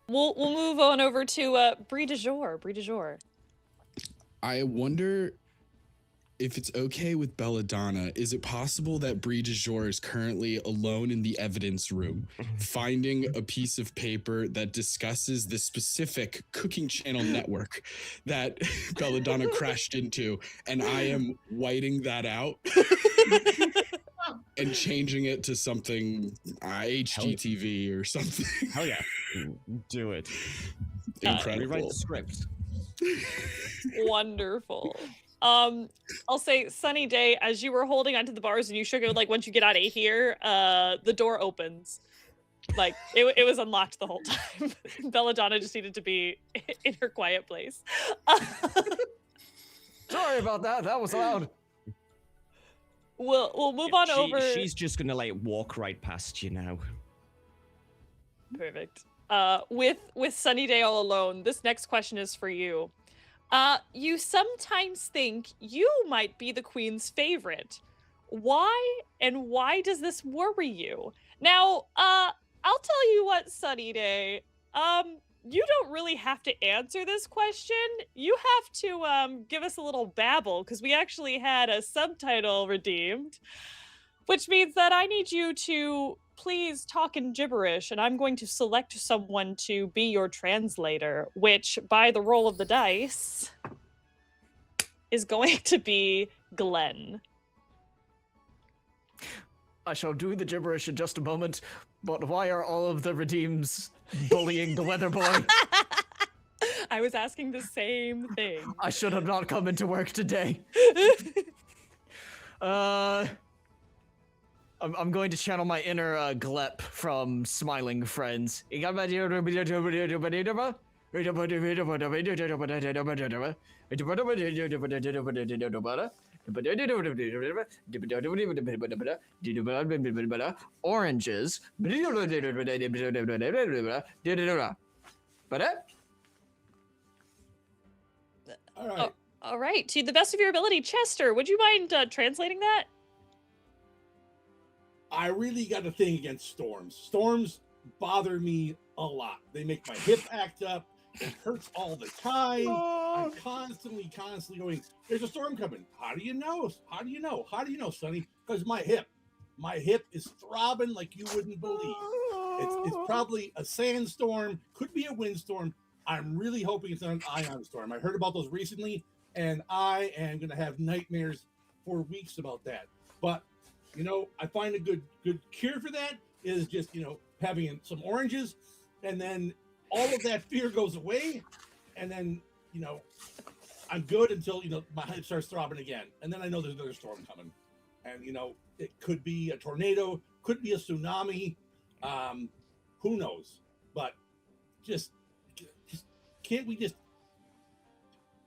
We'll move on over to Brie de Jour. Brie de Jour. I wonder if it's okay with Belladonna. Is it possible that Brie de Jour is currently alone in the evidence room, finding a piece of paper that discusses the specific cooking channel network that Belladonna crashed into, and I am whiting that out and changing it to something HGTV or something? Hell yeah. Do it. Incredible. Rewrite the script. Wonderful. I'll say, sunny day, as you were holding onto the bars and you shook it, like, once you get out of here, the door opens. Like, it was unlocked the whole time. Belladonna just needed to be in her quiet place. Sorry about that. That was loud. We'll move on over. She's just gonna like walk right past you now. Perfect. With sunny day all alone, this next question is for you. You sometimes think you might be the queen's favorite. Why, and why does this worry you? Now, I'll tell you what, Sunny Day. You don't really have to answer this question. You have to give us a little babble, because we actually had a subtitle redeemed, which means that I need you to please talk in gibberish, and I'm going to select someone to be your translator, which, by the roll of the dice, is going to be Glenn. I shall do the gibberish in just a moment, but why are all of the redeems bullying the weather boy? I was asking the same thing. I should have not come into work today. I'm going to channel my inner Glep from Smiling Friends. Oranges. All right. All right, to the best of your ability, Chester, would you mind translating that? I really got a thing against storms. Storms bother me a lot. They make my hip act up. It hurts all the time. I'm constantly going, there's a storm coming. How do you know? How do you know? How do you know, Sonny? Because my hip is throbbing like you wouldn't believe. It's probably a sandstorm, could be a windstorm. I'm really hoping it's not an ion storm. I heard about those recently, and I am going to have nightmares for weeks about that. But you know, I find a good cure for that is just, you know, having some oranges, and then all of that fear goes away, and then, you know, I'm good until, you know, my hip starts throbbing again, and then I know there's another storm coming, and you know, it could be a tornado, could be a tsunami, who knows? But just can't we just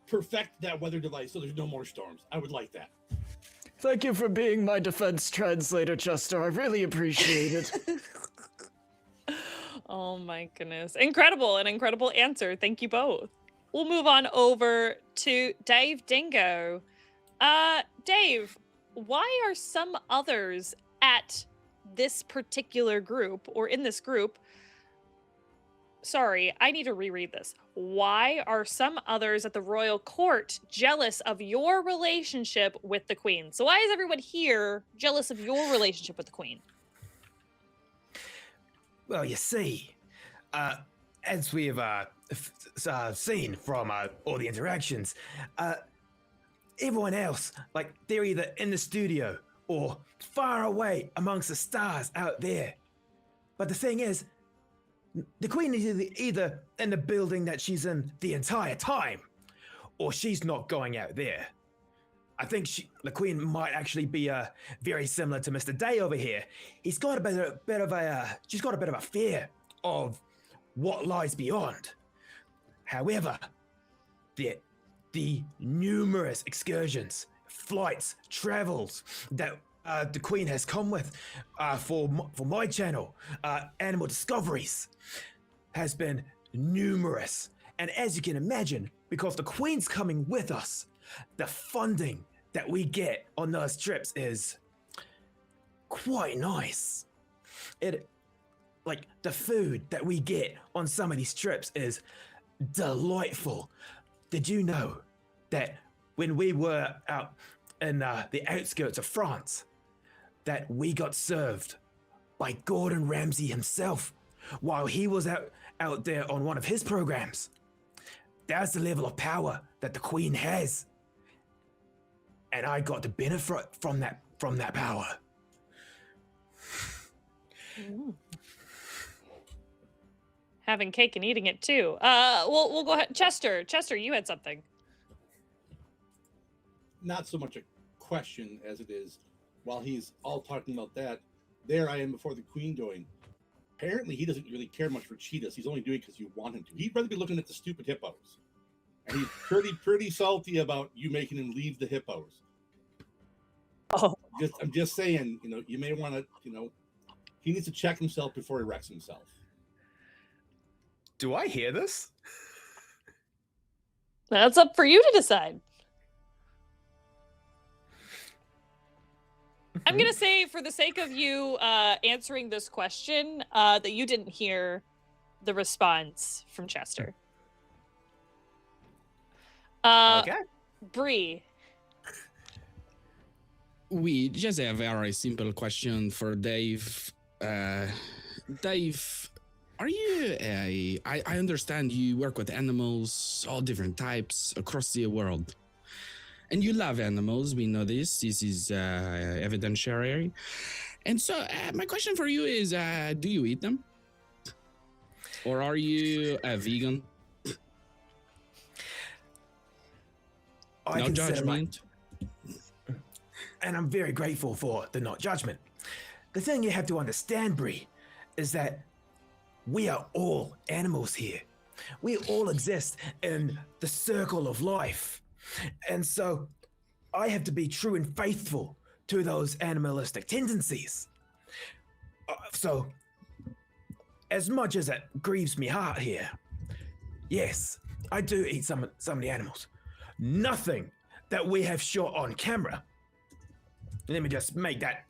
perfect that weather device so there's no more storms? I would like that. Thank you for being my defense translator, Chester. I really appreciate it. Oh my goodness. Incredible, an incredible answer. Thank you both. We'll move on over to Dave Dingo. Dave, why are some others at this particular group, or in this group, sorry, I need to reread this. Why are some others at the royal court jealous of your relationship with the queen? So why is everyone here jealous of your relationship with the queen? Well, you see, as we have seen from all the interactions, everyone else, like, they're either in the studio or far away amongst the stars out there. But the thing is, the queen is either in the building that she's in the entire time, or she's not going out there. I think the queen might actually be very similar to Mr. Day over here. She's got a bit of a fear of what lies beyond. However, the numerous excursions, flights, travels that the queen has come with for my channel, Animal Discoveries, has been numerous. And as you can imagine, because the Queen's coming with us, the funding that we get on those trips is quite nice. Like the food that we get on some of these trips is delightful. Did you know that when we were out in the outskirts of France, that we got served by Gordon Ramsay himself while he was out there on one of his programs? That's the level of power that the Queen has. And I got to benefit from that power. Ooh. Having cake and eating it too. We'll go ahead. Chester, you had something. Not so much a question as it is, while he's all talking about that, there I am before the Queen going, apparently he doesn't really care much for cheetahs. He's only doing it because you want him to. He'd rather be looking at the stupid hippos. And he's pretty salty about you making him leave the hippos. Oh. I'm just saying, you may want to, he needs to check himself before he wrecks himself. Do I hear this? That's up for you to decide. I'm going to say, for the sake of you answering this question, that you didn't hear the response from Chester. Okay. Brie. We just have a very simple question for Dave. Dave, are you I understand you work with animals, all different types across the world. And you love animals, we know this. This is evidentiary. And so my question for you is, do you eat them? Or are you a vegan? No judgment. And I'm very grateful for the not judgment. The thing you have to understand, Brie, is that we are all animals here. We all exist in the circle of life. And so I have to be true and faithful to those animalistic tendencies. So as much as it grieves me heart here, yes, I do eat some of the animals. Nothing that we have shot on camera. Let me just make that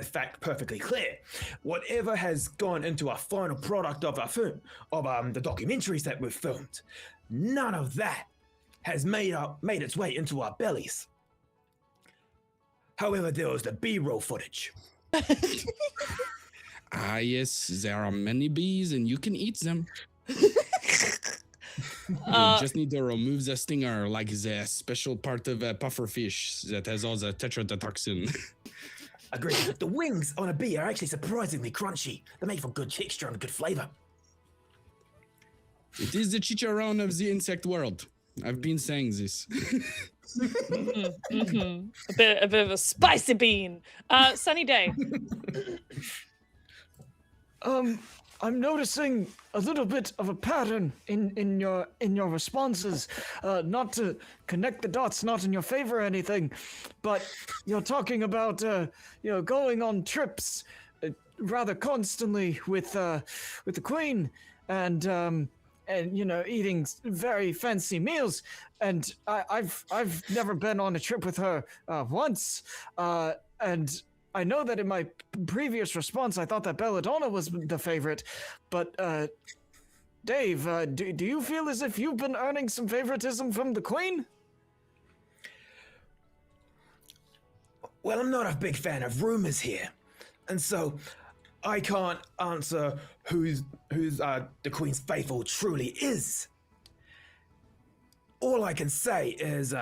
fact perfectly clear. Whatever has gone into our final product of our film, of the documentaries that we've filmed, none of that has made its way into our bellies. However, there was the B-roll footage. Yes, there are many bees and you can eat them. You just need to remove the stinger, like the special part of a puffer fish that has all the tetrodotoxin. Agreed. The wings on a bee are actually surprisingly crunchy. They make for good texture and good flavor. It is the chicharron of the insect world. I've been saying this. A bit of a spicy bean. Sunny Day. I'm noticing a little bit of a pattern in your responses. Not to connect the dots, not in your favor or anything, but you're talking about going on trips rather constantly with the Queen and eating very fancy meals. And I've never been on a trip with her once, and I know that in my previous response, I thought that Belladonna was the favorite, but Dave, do you feel as if you've been earning some favoritism from the Queen? Well, I'm not a big fan of rumors here, and so I can't answer who's the Queen's faithful truly is. All I can say is,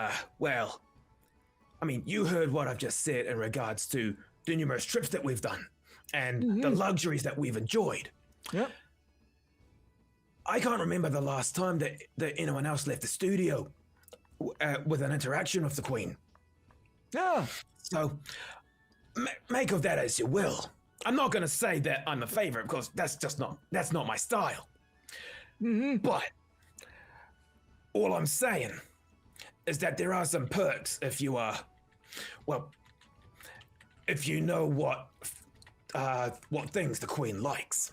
you heard what I've just said in regards to the numerous trips that we've done and the luxuries that we've enjoyed. Yep. I can't remember the last time that anyone else left the studio with an interaction with the Queen. Yeah. So make of that as you will. I'm not going to say that I'm a favorite because that's not my style. But all I'm saying is that there are some perks if you if you know what things the Queen likes.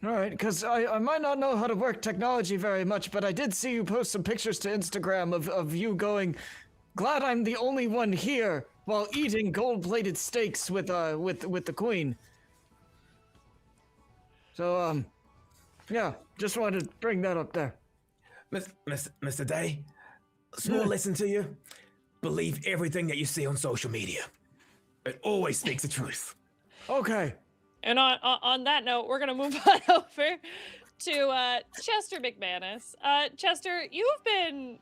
All right, because I might not know how to work technology very much, but I did see you post some pictures to Instagram of you going, glad I'm the only one here, while eating gold-plated steaks with the queen. So, yeah, just wanted to bring that up there. Mr. Day, small lesson to you. Believe everything that you see on social media. It always speaks the truth. Okay. And on that note, we're gonna move on over to Chester McManus. Chester, you've been,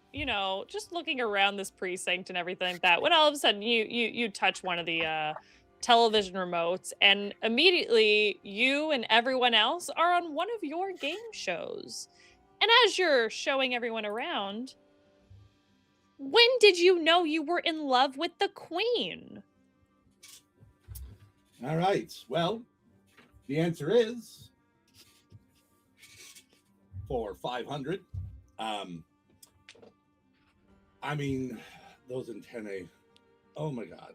just looking around this precinct and everything like that. When all of a sudden you touch one of the television remotes, and immediately you and everyone else are on one of your game shows. And as you're showing everyone around, when did you know you were in love with the queen? All right. Well, the answer is for 500. I mean, those antennae. Oh my God!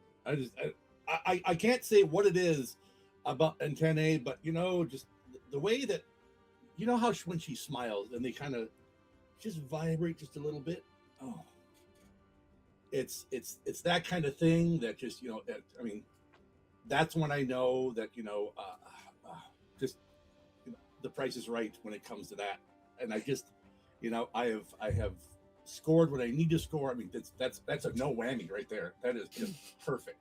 I can't say what it is about antennae, but just the way that how when she smiles and they kind of just vibrate just a little bit. Oh, it's that kind of thing that just I mean, that's when I know that the price is right when it comes to that. And I just I have scored what I need to score. I mean, that's a no whammy right there. That is just perfect.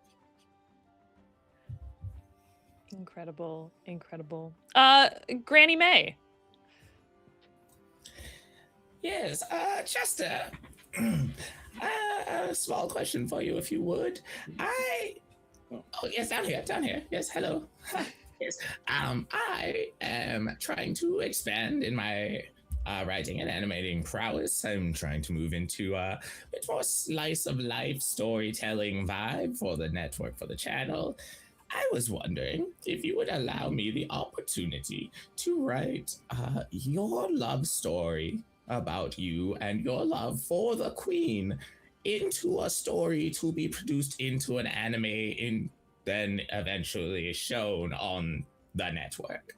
Incredible. Grannie Mae. Yes, Chester. A small question for you, if you would. Oh, yes, down here. Yes, hello. Yes. I am trying to expand in my writing and animating prowess. I'm trying to move into a bit more slice of life storytelling vibe for the network, for the channel. I was wondering if you would allow me the opportunity to write your love story about you and your love for the queen into a story to be produced into an anime and then eventually shown on the network.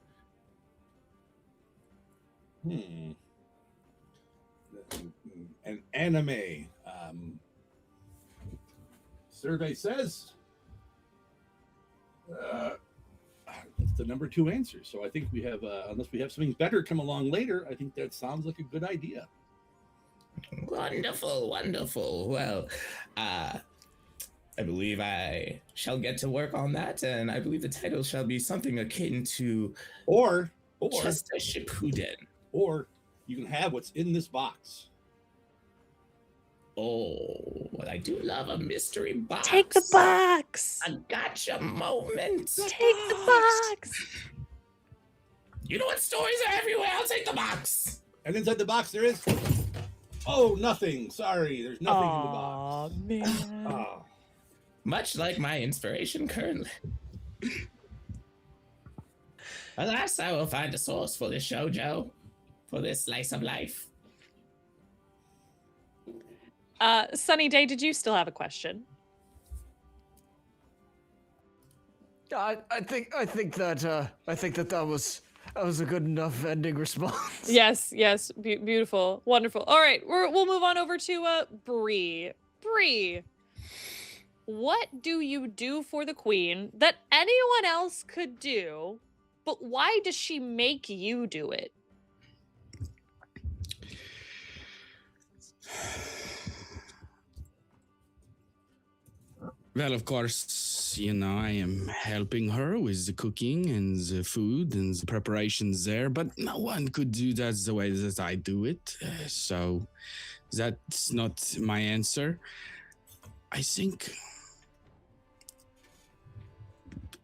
An anime. Survey says it's the number 2 answer. So I think we have, unless we have something better come along later, I think that sounds like a good idea. Wonderful. Well, I believe I shall get to work on that, and I believe the title shall be something akin to or Chester Shippuden. Or you can have what's in this box. Oh, well, I do love a mystery box. Take the box. A gotcha moment. Take the box. You know what? Stories are everywhere. I'll take the box. And inside the box there is... Oh, nothing. Sorry, there's nothing in the box. Oh, man. Oh. Much like my inspiration currently. Alas, I will find a source for this shoujo, for this slice of life. Sunny Day, did you still have a question? I think that was a good enough ending response. Yes, beautiful, wonderful. All right, we'll move on over to Brie. Brie, what do you do for the queen that anyone else could do, but why does she make you do it? Well, of course, I am helping her with the cooking and the food and the preparations there, but no one could do that the way that I do it. So that's not my answer. I think,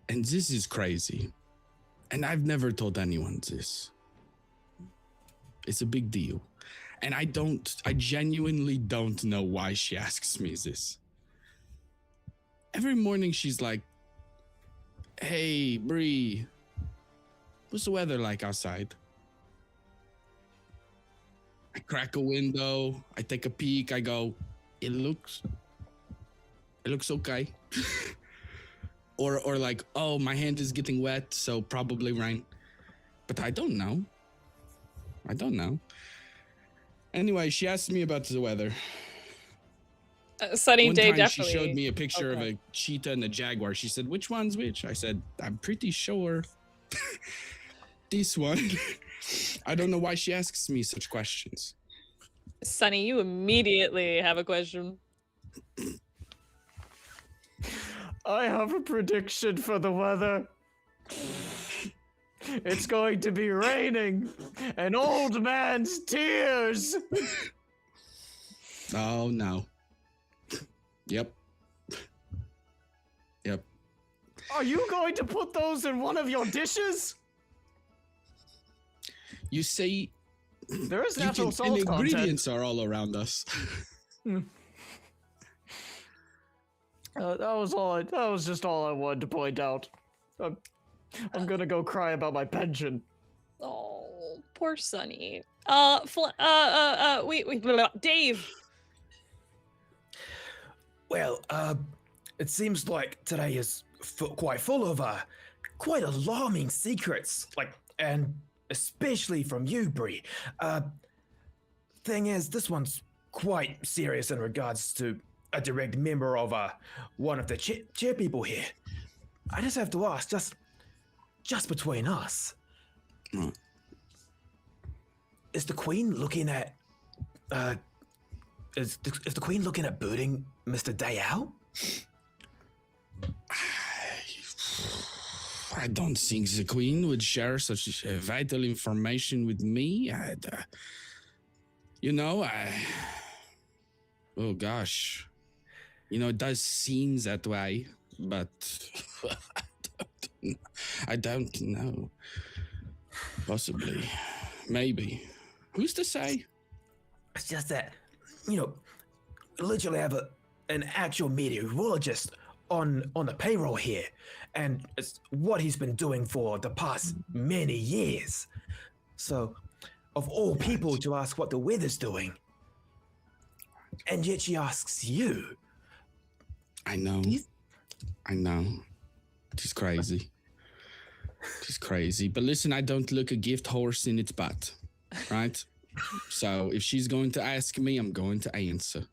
and this is crazy, and I've never told anyone this. It's a big deal. And I genuinely don't know why she asks me this. Every morning she's like, hey, Brie, what's the weather like outside? I crack a window, I take a peek, I go, it looks okay. or like, oh, my hand is getting wet, so probably rain. but I don't know. Anyway, she asked me about the weather. Sunny One day, time definitely. she showed me a picture of Okay. a cheetah and a jaguar. She said, which one's which? I said, I'm pretty sure this one. I don't know why she asks me such questions. Sunny, you immediately have a question. I have a prediction for the weather. It's going to be raining. An old man's tears. Oh, no. Yep. Are you going to put those in one of your dishes? You see, There is and natural salt content. ingredients are all around us. That was just all I wanted to point out. I'm gonna go cry about my pension. Oh, poor Sunny. Wait, Dave. Well, it seems like today is quite full of quite alarming secrets, and especially from you, Brie. Thing is, this one's quite serious in regards to a direct member of one of the chair people here. I just have to ask, just between us, is the Queen looking at is the Queen looking at booting Mr. Day out? I don't think the Queen would share such vital information with me. Oh gosh. It does seem that way, but I don't know. Possibly. Maybe. Who's to say? It's just that, literally have an actual meteorologist on the payroll here, and it's what he's been doing for the past many years. So, of all people to ask what the weather's doing, and yet she asks you. I know. She's crazy. She's crazy. But listen, I don't look a gift horse in its butt, right? So if she's going to ask me, I'm going to answer.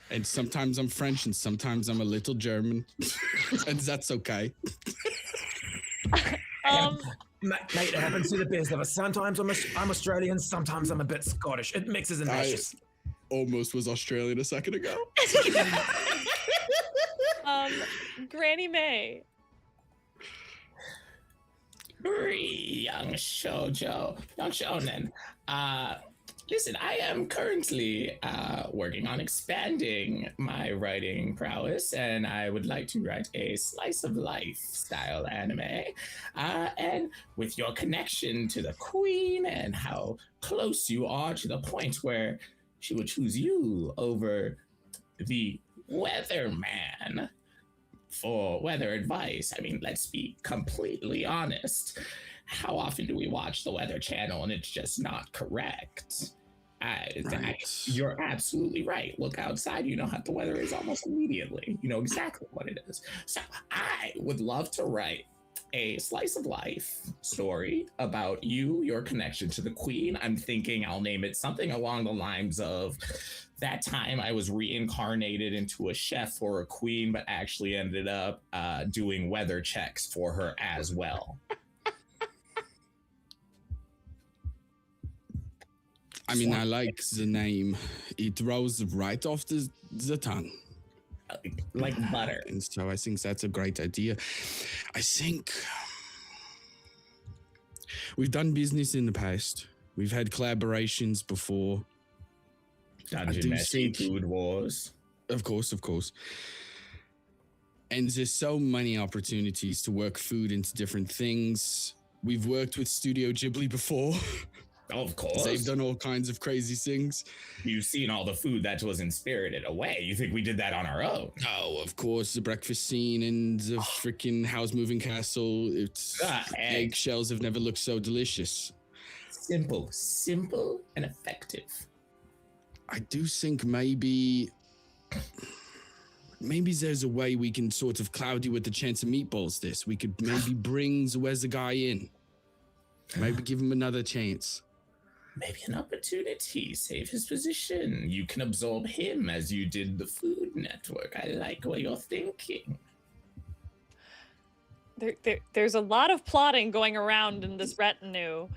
And sometimes I'm French and sometimes I'm a little German. And that's okay. Mate, it happens to the best of us. Sometimes I'm Australian, sometimes I'm a bit Scottish. It mixes and matches. Almost was Australian a second ago. Grannie Mae. Brie, young shonen. Listen, I am currently working on expanding my writing prowess, and I would like to write a slice of life style anime. And with your connection to the Queen and how close you are to the point where she would choose you over the weatherman for weather advice. I mean, let's be completely honest. How often do we watch the Weather Channel and it's just not correct? You're absolutely right. Look outside, you know how the weather is almost immediately. You know exactly what it is. So I would love to write a slice of life story about you, your connection to the Queen. I'm thinking I'll name it something along the lines of that time I was reincarnated into a chef for a queen, but actually ended up doing weather checks for her as well. I mean, I like the name. It rolls right off the tongue. Like butter. And so I think that's a great idea. I think we've done business in the past. We've had collaborations before. Dungeon Mesh Food Wars. Of course. And there's so many opportunities to work food into different things. We've worked with Studio Ghibli before. Of course. They've done all kinds of crazy things. You've seen all the food that was in Spirited Away. You think we did that on our own? Oh, of course. The breakfast scene and the freaking house moving castle. It's eggshells have never looked so delicious. Simple and effective. I do think maybe there's a way we can sort of cloud you with the chance of meatballs this. We could maybe bring the weather guy in. Maybe give him another chance. Maybe an opportunity. Save his position. You can absorb him as you did the Food Network. I like what you're thinking. There's a lot of plotting going around in this retinue.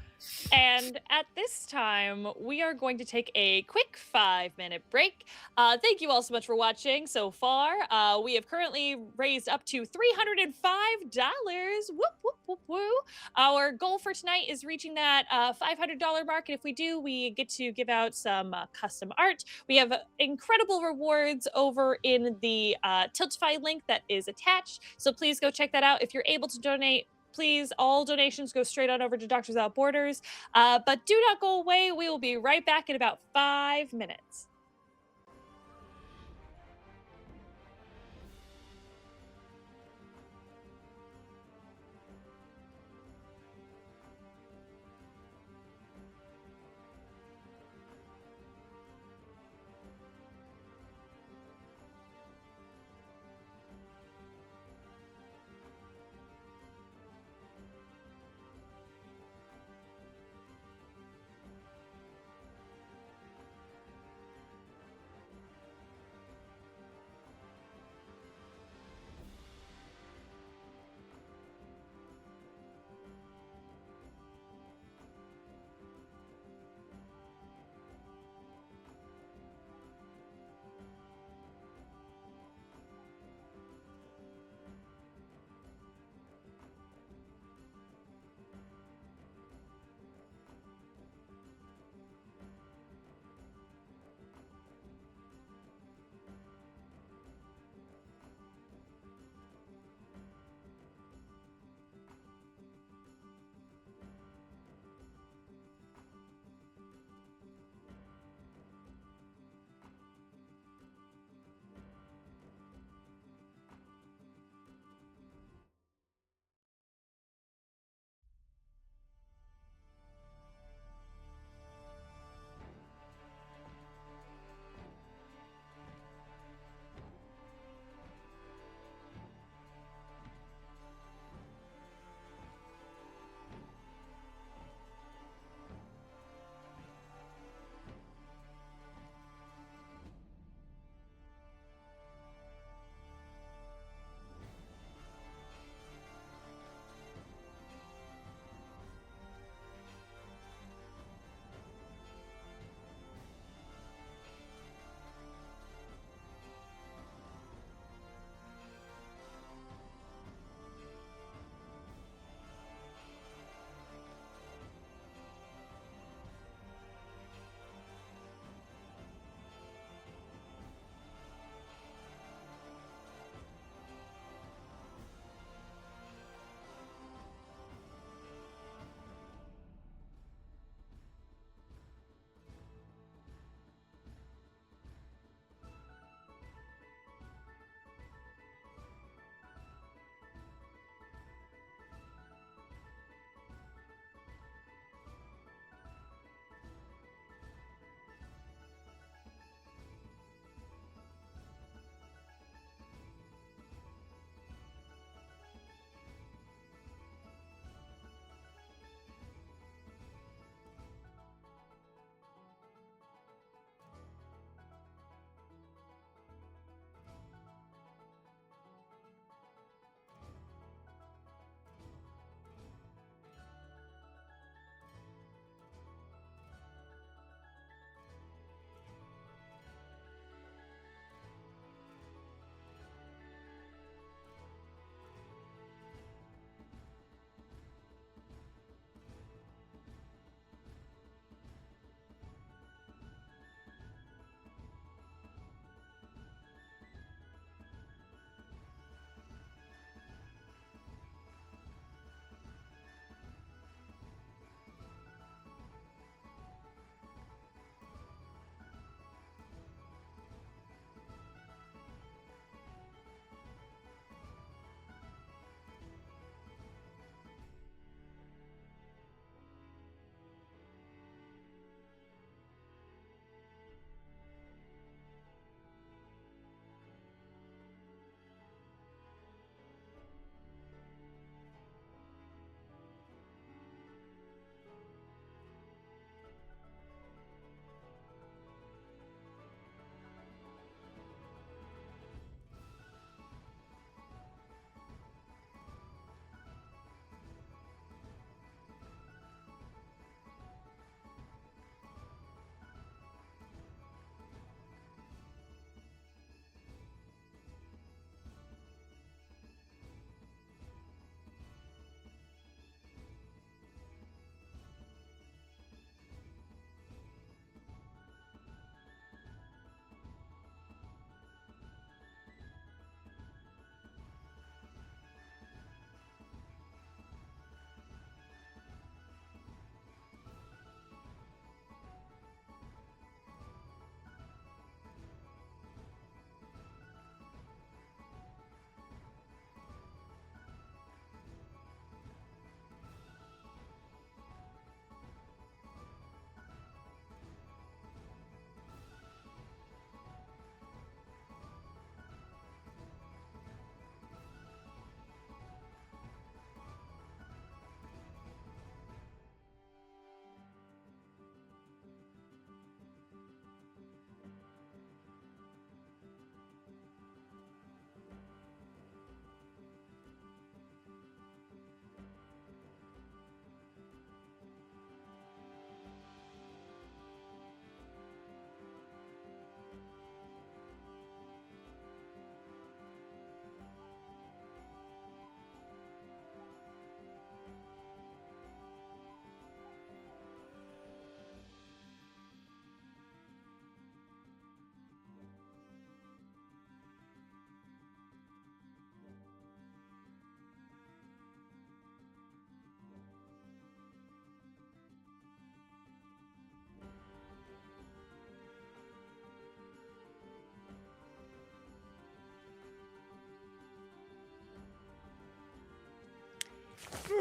And at this time, we are going to take a quick 5-minute break. Thank you all so much for watching so far. We have currently raised up to $305. Whoop, whoop, whoop, whoop. Our goal for tonight is reaching that $500 mark. And if we do, we get to give out some custom art. We have incredible rewards over in the Tiltify link that is attached. So please go check that out. If you're able to donate, please, all donations go straight on over to Doctors Without Borders. But do not go away. We will be right back in about 5 minutes.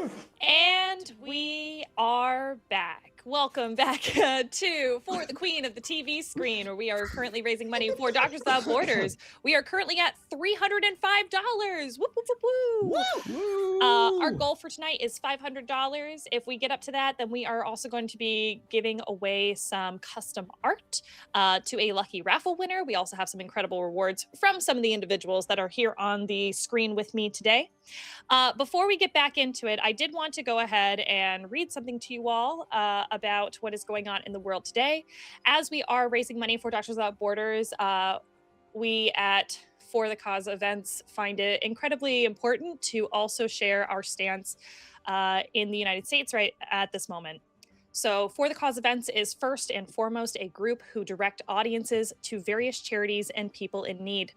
And we are back. Welcome back to For the Queen of the TV Screen, where we are currently raising money for Doctors Without Borders. We are currently at $305. Whoop, whoop, whoop, whoop. Our goal for tonight is $500. If we get up to that, then we are also going to be giving away some custom art to a lucky raffle winner. We also have some incredible rewards from some of the individuals that are here on the screen with me today. Before we get back into it, I did want to go ahead and read something to you all about what is going on in the world today. As we are raising money for Doctors Without Borders, we at For the Cause events find it incredibly important to also share our stance in the United States right at this moment. So For the Cause events is first and foremost a group who direct audiences to various charities and people in need.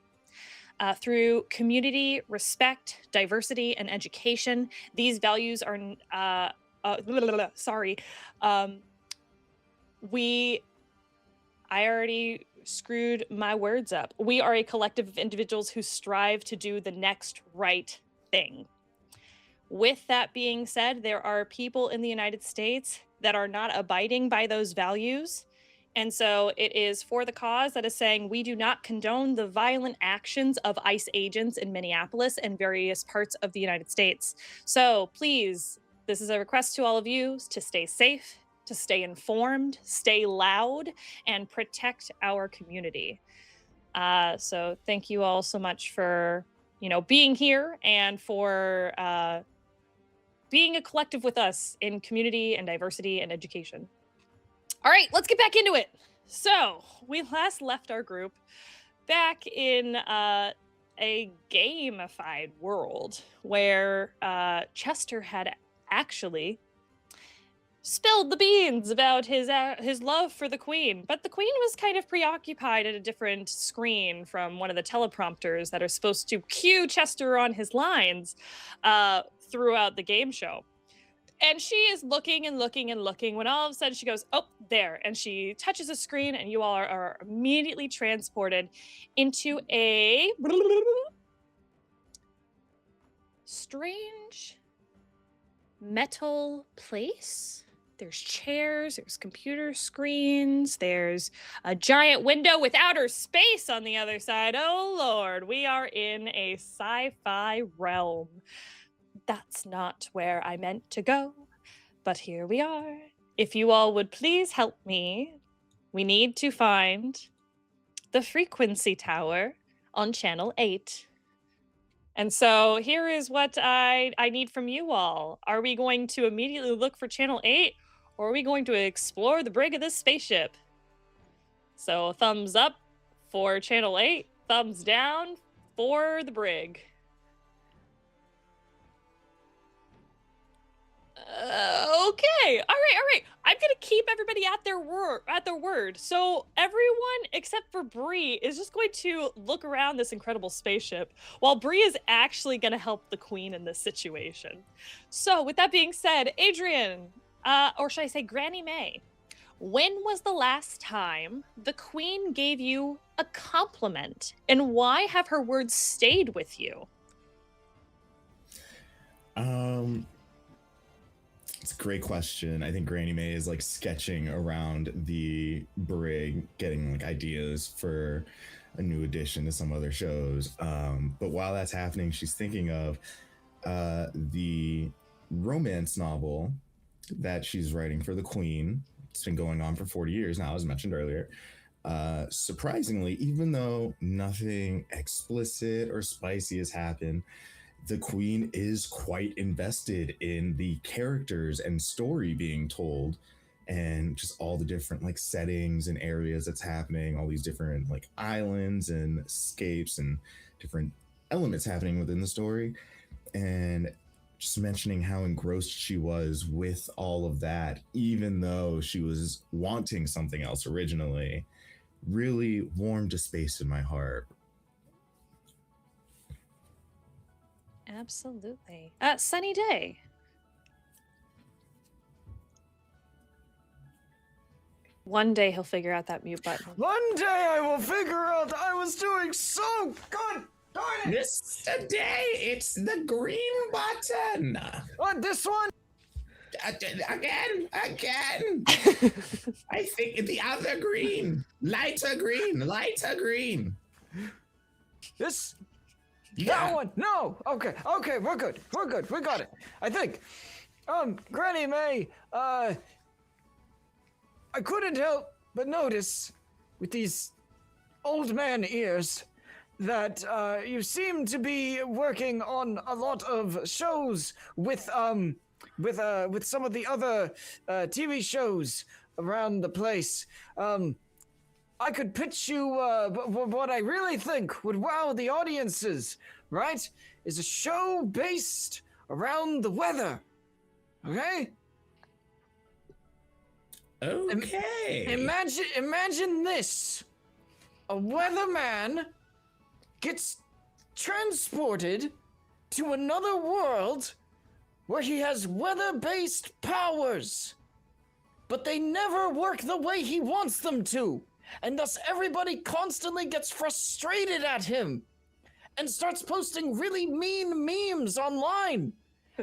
Through community, respect, diversity, and education, these values are, I already screwed my words up. We are a collective of individuals who strive to do the next right thing. With that being said, there are people in the United States that are not abiding by those values. And so it is For the Cause that is saying we do not condone the violent actions of ICE agents in Minneapolis and various parts of the United States. So please, this is a request to all of you to stay safe, to stay informed, stay loud, and protect our community. So thank you all so much for, being here and for being a collective with us in community and diversity and education. All right, let's get back into it. So we last left our group back in a gamified world where Chester had actually spilled the beans about his love for the Queen, but the Queen was kind of preoccupied at a different screen from one of the teleprompters that are supposed to cue Chester on his lines throughout the game show. And she is looking and looking and looking when all of a sudden she goes, oh, there. And she touches a screen and you all are immediately transported into a strange metal place. There's chairs, there's computer screens, there's a giant window with outer space on the other side. Oh, Lord, we are in a sci-fi realm. That's not where I meant to go, but here we are. If you all would please help me, we need to find the frequency tower on channel 8. And so here is what I need from you all. Are we going to immediately look for channel 8, or are we going to explore the brig of this spaceship? So thumbs up for channel 8, thumbs down for the brig. Okay. All right. I'm gonna keep everybody at their word. So everyone except for Brie is just going to look around this incredible spaceship, while Brie is actually gonna help the Queen in this situation. So with that being said, Adrian, or should I say Grannie Mae, when was the last time the Queen gave you a compliment, and why have her words stayed with you? It's a great question. I think Grannie Mae is like sketching around the brig, getting like ideas for a new addition to some other shows. But while that's happening, she's thinking of the romance novel that she's writing for the Queen. It's been going on for 40 years now, as mentioned earlier. Surprisingly, even though nothing explicit or spicy has happened, the Queen is quite invested in the characters and story being told, and just all the different like settings and areas that's happening, all these different like islands and escapes and different elements happening within the story. And just mentioning how engrossed she was with all of that, even though she was wanting something else originally, really warmed a space in my heart. Absolutely. Sunny Day. One day he'll figure out that mute button. One day I will figure out I was doing so good. Mr. Day, it's the green button. This one? Again. I think the other green. Lighter green. This? Yeah. That one? No. Okay, we're good. We got it. I think. Grannie Mae, I couldn't help but notice with these old man ears that you seem to be working on a lot of shows with some of the other TV shows around the place. I could pitch you what I really think would wow the audiences, right? Is a show based around the weather. Okay? Okay. Imagine this. A weatherman gets transported to another world where he has weather-based powers. But they never work the way he wants them to. And thus everybody constantly gets frustrated at him and starts posting really mean memes online.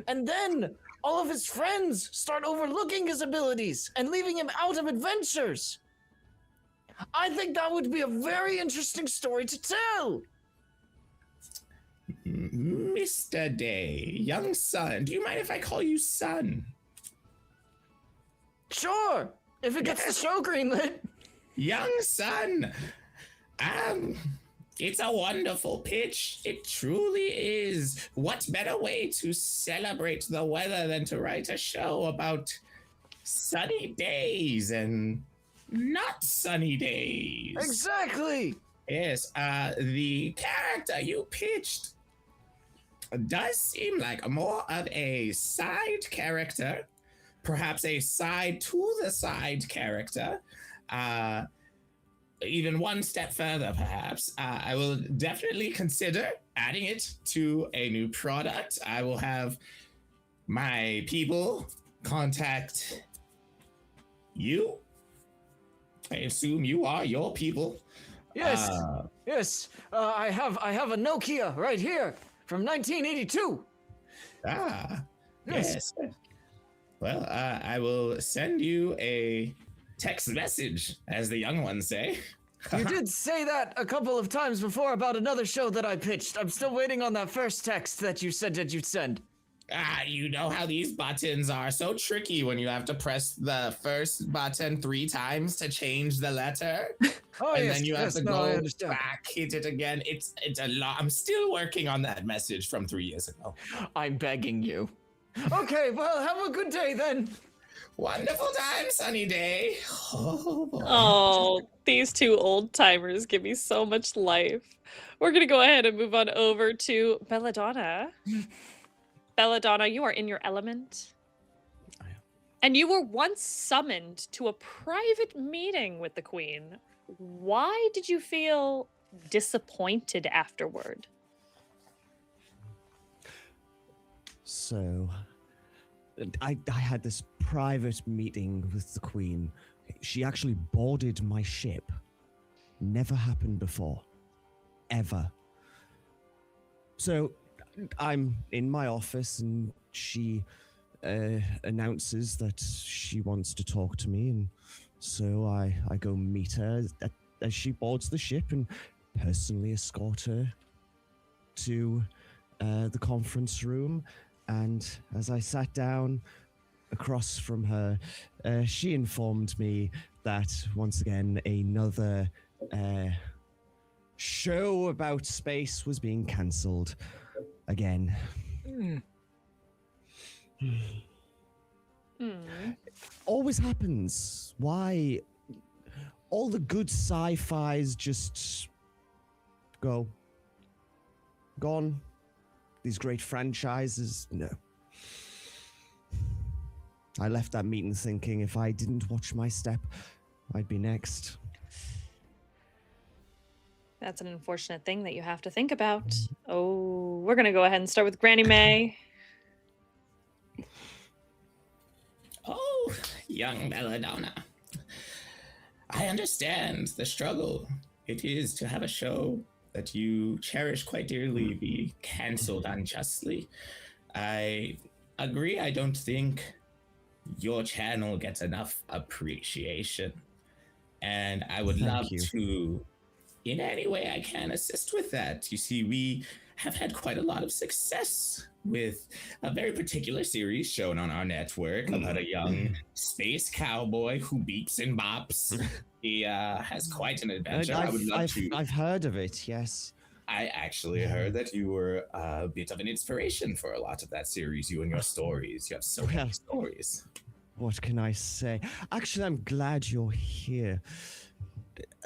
And then all of his friends start overlooking his abilities and leaving him out of adventures. I think that would be a very interesting story to tell. Mr. Day, young son, do you mind if I call you son? Sure, if it gets the show greenlit. Young son, it's a wonderful pitch. It truly is. What better way to celebrate the weather than to write a show about sunny days and not sunny days? Exactly. Yes, the character you pitched does seem like more of a side character, perhaps a side to the side character. Even one step further, perhaps. I will definitely consider adding it to a new product. I will have my people contact you. I assume you are your people. Yes, yes. I have a Nokia right here from 1982. Yes. Well, I will send you a text message, as the young ones say. You did say that a couple of times before about another show that I pitched. I'm still waiting on that first text that you said that you'd send. You know how these buttons are so tricky when you have to press the first button 3 times to change the letter. Oh, and yes, then you have yes, to no, I go understand. back, hit it again. It's a lot. I'm still working on that message from 3 years ago. I'm begging you. Okay, well, have a good day then. Wonderful time, sunny day. Oh, boy. Oh, these two old timers give me so much life. We're gonna go ahead and move on over to Belladonna. Belladonna, you are in your element. I am. And you were once summoned to a private meeting with the Queen. Why did you feel disappointed afterward? So, I had this private meeting with the Queen. She actually boarded my ship. Never happened before. Ever. So, I'm in my office and she announces that she wants to talk to me, and so I go meet her as she boards the ship and personally escort her to the conference room. And as I sat down across from her, she informed me that once again another show about space was being cancelled again. Always happens. Why? All the good sci-fis just gone. These great franchises, no. I left that meeting thinking if I didn't watch my step, I'd be next. That's an unfortunate thing that you have to think about. Oh, we're gonna go ahead and start with Grannie Mae. Oh, young Belladonna. I understand the struggle it is to have a show that you cherish quite dearly be cancelled unjustly. I agree. I don't think your channel gets enough appreciation. And I would Thank love you. to, in any way I can, assist with that. You see, we have had quite a lot of success with a very particular series shown on our network about a young space cowboy who beeps and bops. He has quite an adventure. I would love to. I've heard of it, yes. I actually heard that you were a bit of an inspiration for a lot of that series, you and your stories. You have so many stories. What can I say? Actually, I'm glad you're here.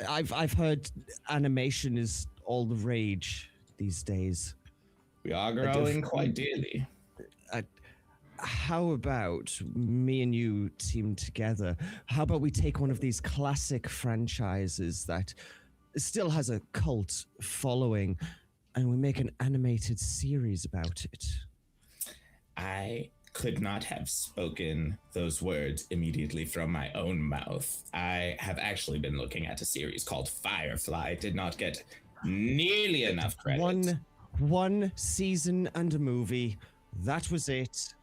I've heard animation is all the rage these days. We are growing quite dearly. How about me and you team together? How about we take one of these classic franchises that still has a cult following and we make an animated series about it? I could not have spoken those words immediately from my own mouth. I have actually been looking at a series called Firefly. Did not get nearly enough credit. One season and a movie. That was it.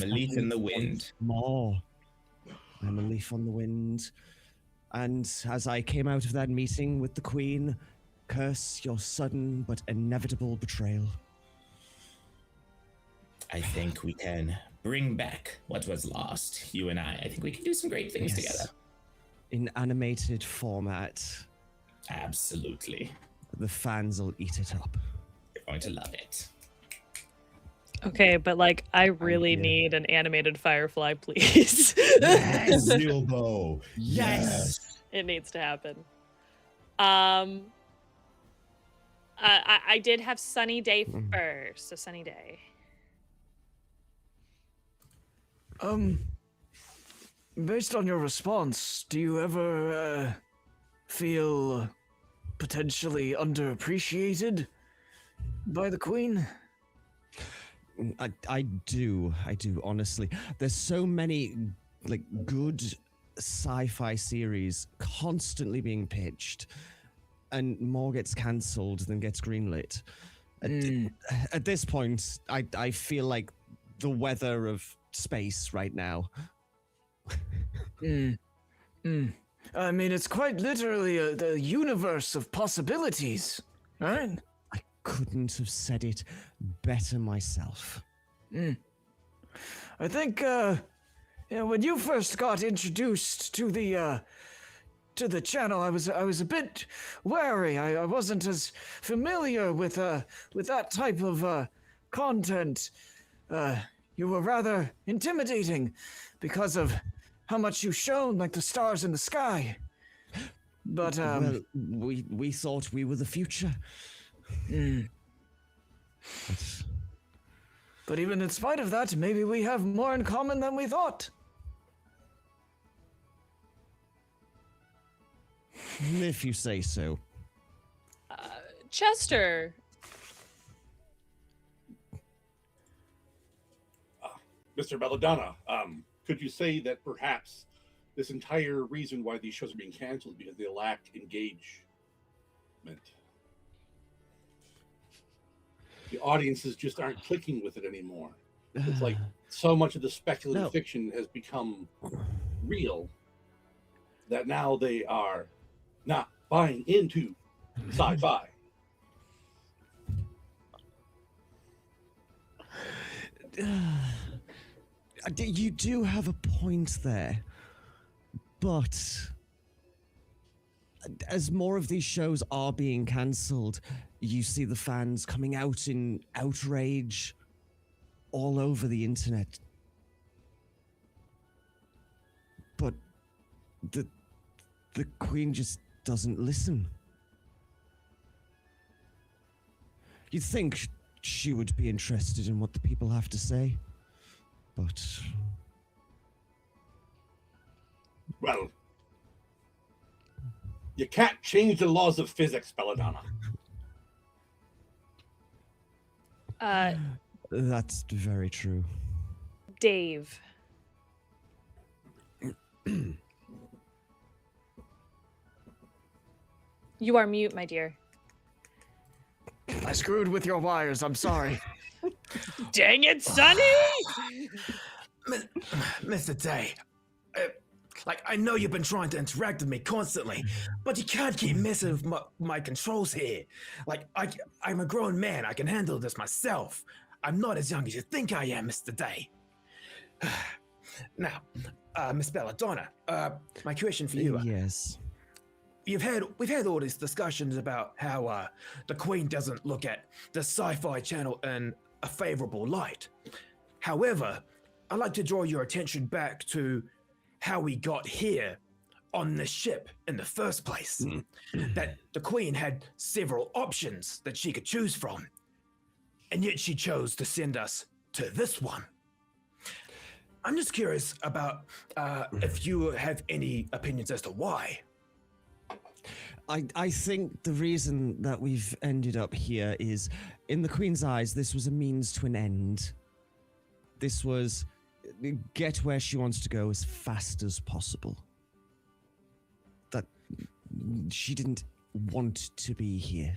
A leaf in the wind. More. I'm a leaf on the wind. And as I came out of that meeting with the Queen, curse your sudden but inevitable betrayal. I think we can bring back what was lost, you and I. I think we can do some great things together. In animated format. Absolutely. The fans will eat it up. You're going to love it. Okay, but like, I really need an animated Firefly, please. Yes, Bilbo. Yes. It needs to happen. I did have Sunny Day first, so Sunny Day. Based on your response, do you ever feel potentially underappreciated by the Queen? I do, honestly. There's so many, like, good sci-fi series constantly being pitched, and more gets cancelled than gets greenlit. At this point, I feel like the weather of space right now. I mean, it's quite literally the universe of possibilities, right? I couldn't have said it better myself. I think, when you first got introduced to the channel, I was a bit wary. I wasn't as familiar with that type of content. You were rather intimidating because of how much you shone like the stars in the sky. But well, we thought we were the future. But even in spite of that, maybe we have more in common than we thought. If you say so. Chester. Mr. Belladonna, could you say that perhaps this entire reason why these shows are being canceled is because they lack engagement? The audiences just aren't clicking with it anymore. It's like so much of the speculative fiction has become real that now they are not buying into sci-fi. You do have a point there, but as more of these shows are being cancelled, you see the fans coming out in outrage all over the internet. But the Queen just doesn't listen. You'd think she would be interested in what the people have to say, but... Well, you can't change the laws of physics, Belladonna. That's very true. Dave. You are mute, my dear. I screwed with your wires. I'm sorry. Dang it, Sonny! Mr. Day, I know you've been trying to interact with me constantly, but you can't keep messing with my controls here. I'm a grown man. I can handle this myself. I'm not as young as you think I am, Mr. Day. Now, Miss Belladonna, my question for you. Yes. We've had all these discussions about how the Queen doesn't look at the Sci-Fi Channel in a favorable light. However, I'd like to draw your attention back to how we got here on this ship in the first place. That the Queen had several options that she could choose from, and yet she chose to send us to this one. I'm just curious about if you have any opinions as to why. I think the reason that we've ended up here is, in the Queen's eyes, this was a means to an end. This was get where she wants to go as fast as possible. That she didn't want to be here.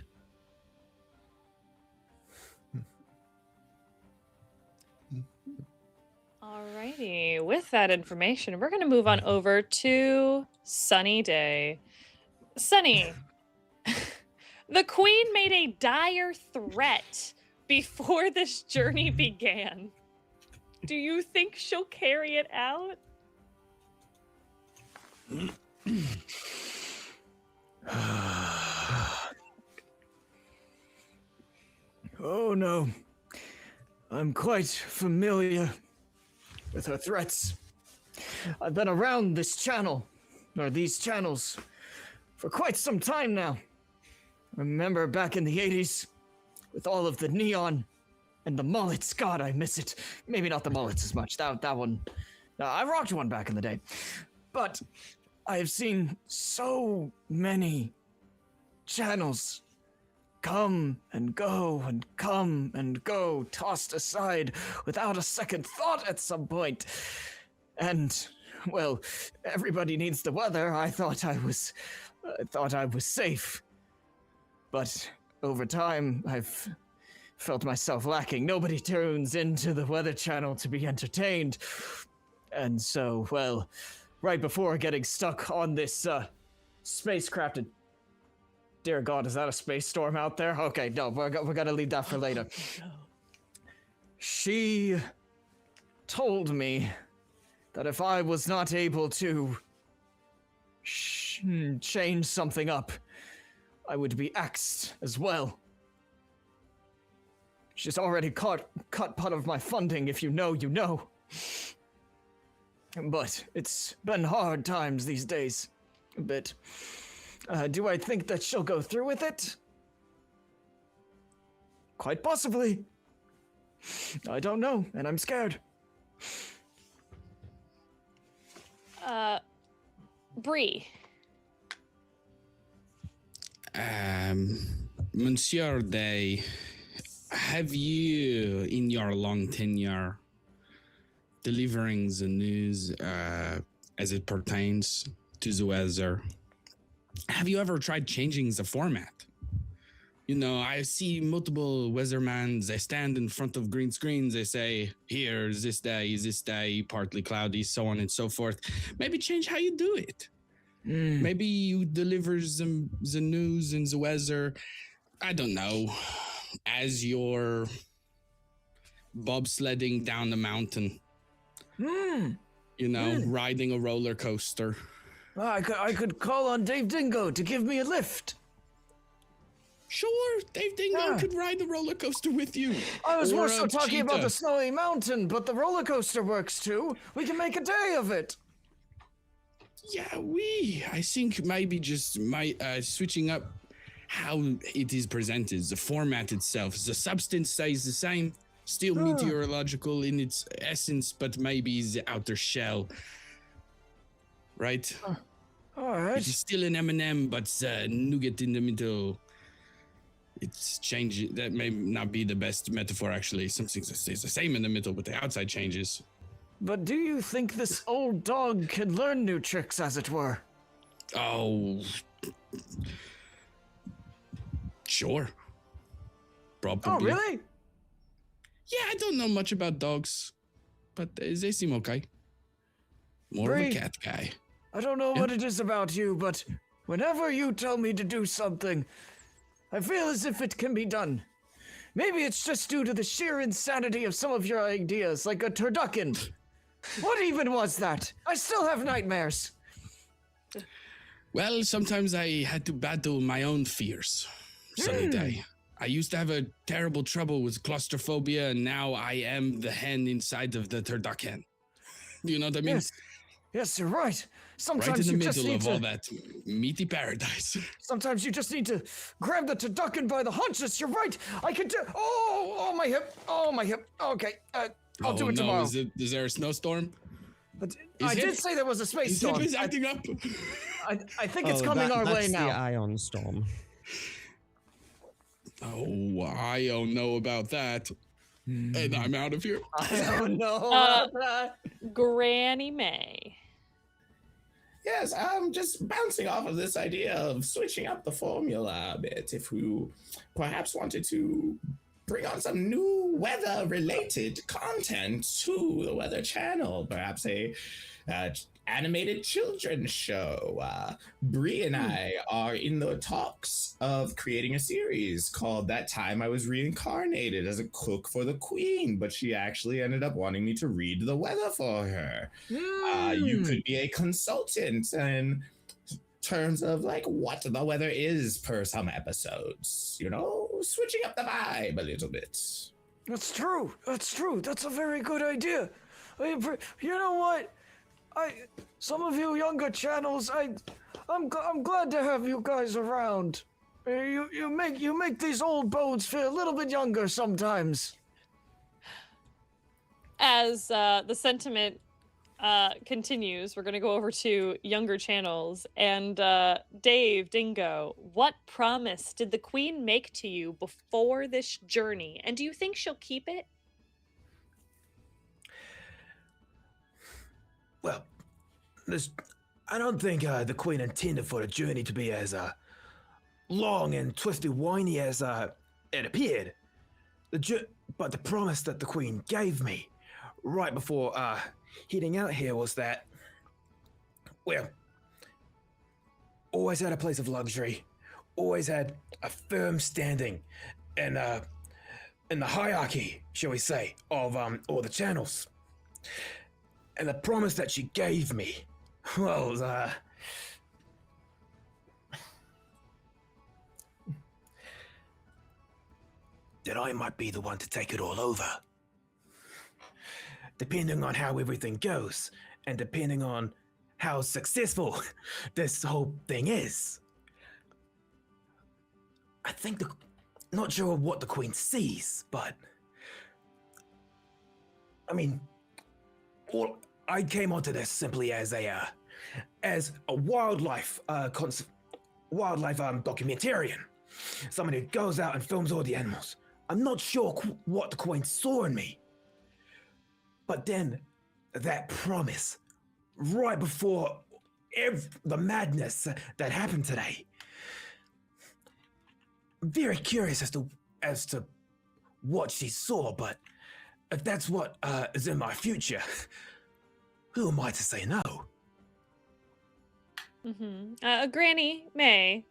Alrighty, with that information, we're going to move on over to Sunny Day. Sunny, the Queen made a dire threat before this journey began. Do you think she'll carry it out? Oh no. I'm quite familiar with her threats. I've been around this channel, or these channels, for quite some time now. I remember back in the 80s, with all of the neon and the mullets. God, I miss it. Maybe not the mullets as much. That one, I rocked one back in the day. But I have seen so many channels come and go and come and go, tossed aside without a second thought at some point. And, well, everybody needs the weather. I thought I was safe. But over time, I've felt myself lacking. Nobody tunes into the Weather Channel to be entertained. And so, well, right before getting stuck on this spacecraft, dear God, is that a space storm out there? Okay, no, we're gonna leave that for later. She told me that if I was not able to change something up, I would be axed as well. She's already cut part of my funding. If you know, you know. But it's been hard times these days, a bit. Do I think that she'll go through with it? Quite possibly. I don't know, and I'm scared. Brie. Monsieur Day, have you, in your long tenure, delivering the news as it pertains to the weather, have you ever tried changing the format? You know, I see multiple weathermen, they stand in front of green screens, they say, here, this day, partly cloudy, so on and so forth. Maybe change how you do it. Maybe you deliver the news and the weather, I don't know, as you're bobsledding down the mountain. You know, riding a roller coaster. I could call on Dave Dingo to give me a lift. Sure, Dave Dingo could ride the roller coaster with you. I was more Or so a talking about cheetah. the snowy mountain, but the roller coaster works too. We can make a day of it. Yeah, I think maybe just switching up how it is presented, the format itself. The substance stays the same, still meteorological in its essence, but maybe the outer shell. Right? All right. It is still an M&M, but nougat in the middle. It's changing. That may not be the best metaphor, actually. Some things stays the same in the middle, but the outside changes. But do you think this old dog can learn new tricks, as it were? Oh, sure. Probably. Oh, really? Yeah, I don't know much about dogs, but they seem okay. More Brie, of a cat guy. I don't know Yeah. what it is about you, but whenever you tell me to do something, I feel as if it can be done. Maybe it's just due to the sheer insanity of some of your ideas, like a turducken. What even was that? I still have nightmares. Well, sometimes I had to battle my own fears. Sunny day. I used to have a terrible trouble with claustrophobia, and now I am the hen inside of the turducken. Do you know what I mean? Yes. Yes, you're right. Sometimes Right in the you just middle need of to. all that meaty paradise. Sometimes you just need to grab the turducken by the haunches. You're right. I can do. Oh, my hip. Oh, my hip. Okay. I'll do it no, tomorrow. Is there a snowstorm? But His I hip- did say there was a space His hip storm. is acting up. I think it's coming our way that's now. the ion storm. Oh, I don't know about that. And I'm out of here. I don't know. Granny Mae. Yes, I'm just bouncing off of this idea of switching up the formula a bit. If you perhaps wanted to bring on some new weather-related content to the Weather Channel, perhaps a animated children's show. Brie and I are in the talks of creating a series called That Time I Was Reincarnated as a cook for the Queen, but she actually ended up wanting me to read the weather for her. You could be a consultant in terms of like what the weather is per some episodes, you know, switching up the vibe a little bit. That's true. That's true. That's a very good idea. You know what? Some of you younger channels, I'm glad to have you guys around. You make these old bones feel a little bit younger sometimes. As the sentiment continues, we're going to go over to younger channels. And Dave, Dingo, what promise did the Queen make to you before this journey? And do you think she'll keep it? Well, I don't think the Queen intended for the journey to be as long and twisty windy as it appeared. But the promise that the Queen gave me right before heading out here was that, well, always had a place of luxury, always had a firm standing in the hierarchy, shall we say, of all the channels. And the promise that she gave me, well, that I might be the one to take it all over. Depending on how everything goes, and depending on how successful this whole thing is. I think not sure what the Queen sees, but I mean, I came onto this simply as a wildlife documentarian, someone who goes out and films all the animals. I'm not sure what the Queen saw in me, but then that promise, right before the madness that happened today. I'm very curious as to what she saw, but if that's what is in my future, who am I to say no? Granny Mae.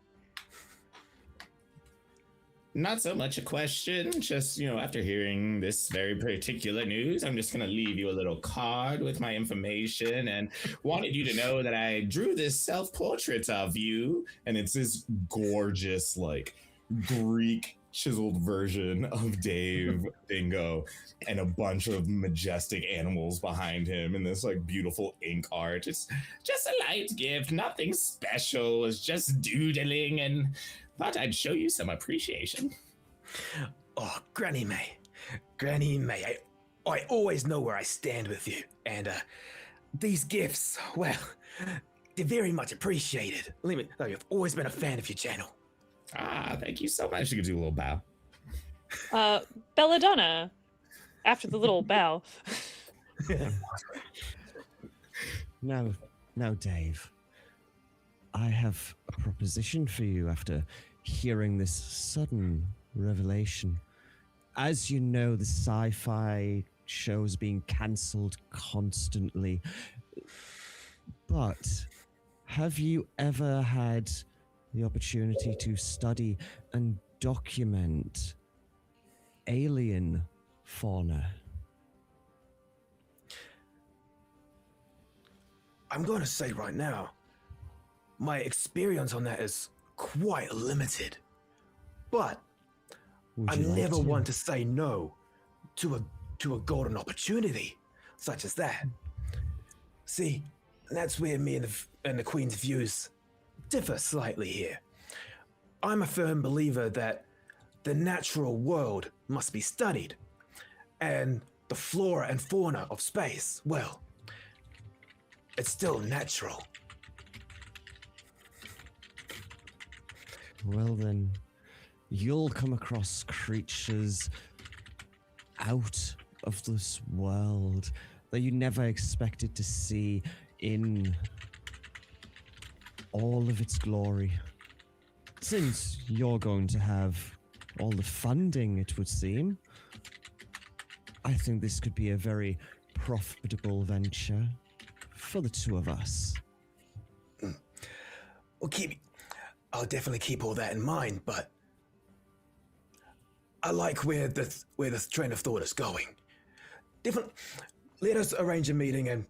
Not so much a question, just, you know, after hearing this very particular news, I'm just going to leave you a little card with my information and wanted you to know that I drew this self-portrait of you, and it's this gorgeous, like, Greek chiseled version of Dave Dingo and a bunch of majestic animals behind him in this like beautiful ink art. It's just a light gift, nothing special. It's just doodling, and thought I'd show you some appreciation. Oh, Grannie Mae, I always know where I stand with you, and these gifts, well, they're very much appreciated. I've always been a fan of your channel. Ah, thank you so much. You could do a little bow. Belladonna, after the little bow. No, Dave. I have a proposition for you after hearing this sudden revelation. as you know, the sci-fi shows being cancelled constantly. But have you ever had the opportunity to study and document alien fauna? I'm going to say right now, my experience on that is quite limited. But Would I you like never to? want to say no to a golden opportunity such as that. See, that's where me and the Queen's views differ slightly here. I'm a firm believer that the natural world must be studied, and the flora and fauna of space, well, it's still natural. Well then, you'll come across creatures out of this world that you never expected to see in all of its glory. Since you're going to have all the funding, it would seem, I think this could be a very profitable venture for the two of us. I'll definitely keep all that in mind, but I like where the train of thought is going. Let us arrange a meeting and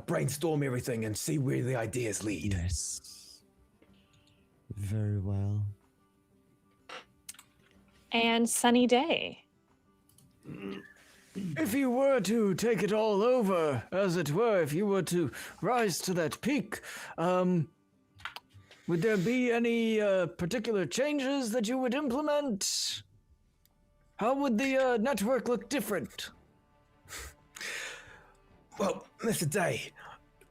brainstorm everything and see where the ideas lead. Yes. Very well. And sunny day. If you were to take it all over, as it were, if you were to rise to that peak, would there be any particular changes that you would implement? How would the network look different? Well, Mr. Day,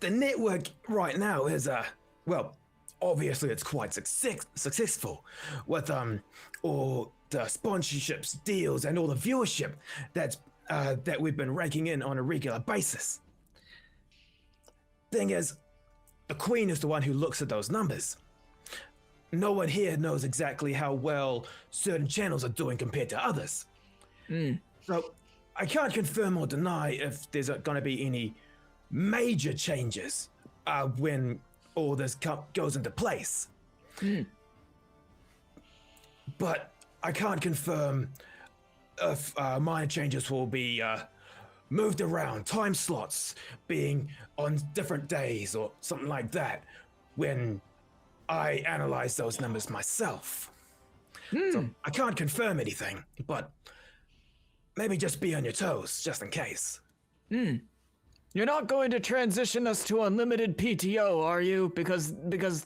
the network right now is, well, obviously it's quite successful with all the sponsorships, deals, and all the viewership that we've been raking in on a regular basis. Thing is, the Queen is the one who looks at those numbers. No one here knows exactly how well certain channels are doing compared to others. So I can't confirm or deny if there's going to be any major changes when all this goes into place. But I can't confirm if minor changes will be moved around, time slots being on different days or something like that when I analyze those numbers myself. So I can't confirm anything, but maybe just be on your toes, just in case. You're not going to transition us to unlimited PTO, are you? Because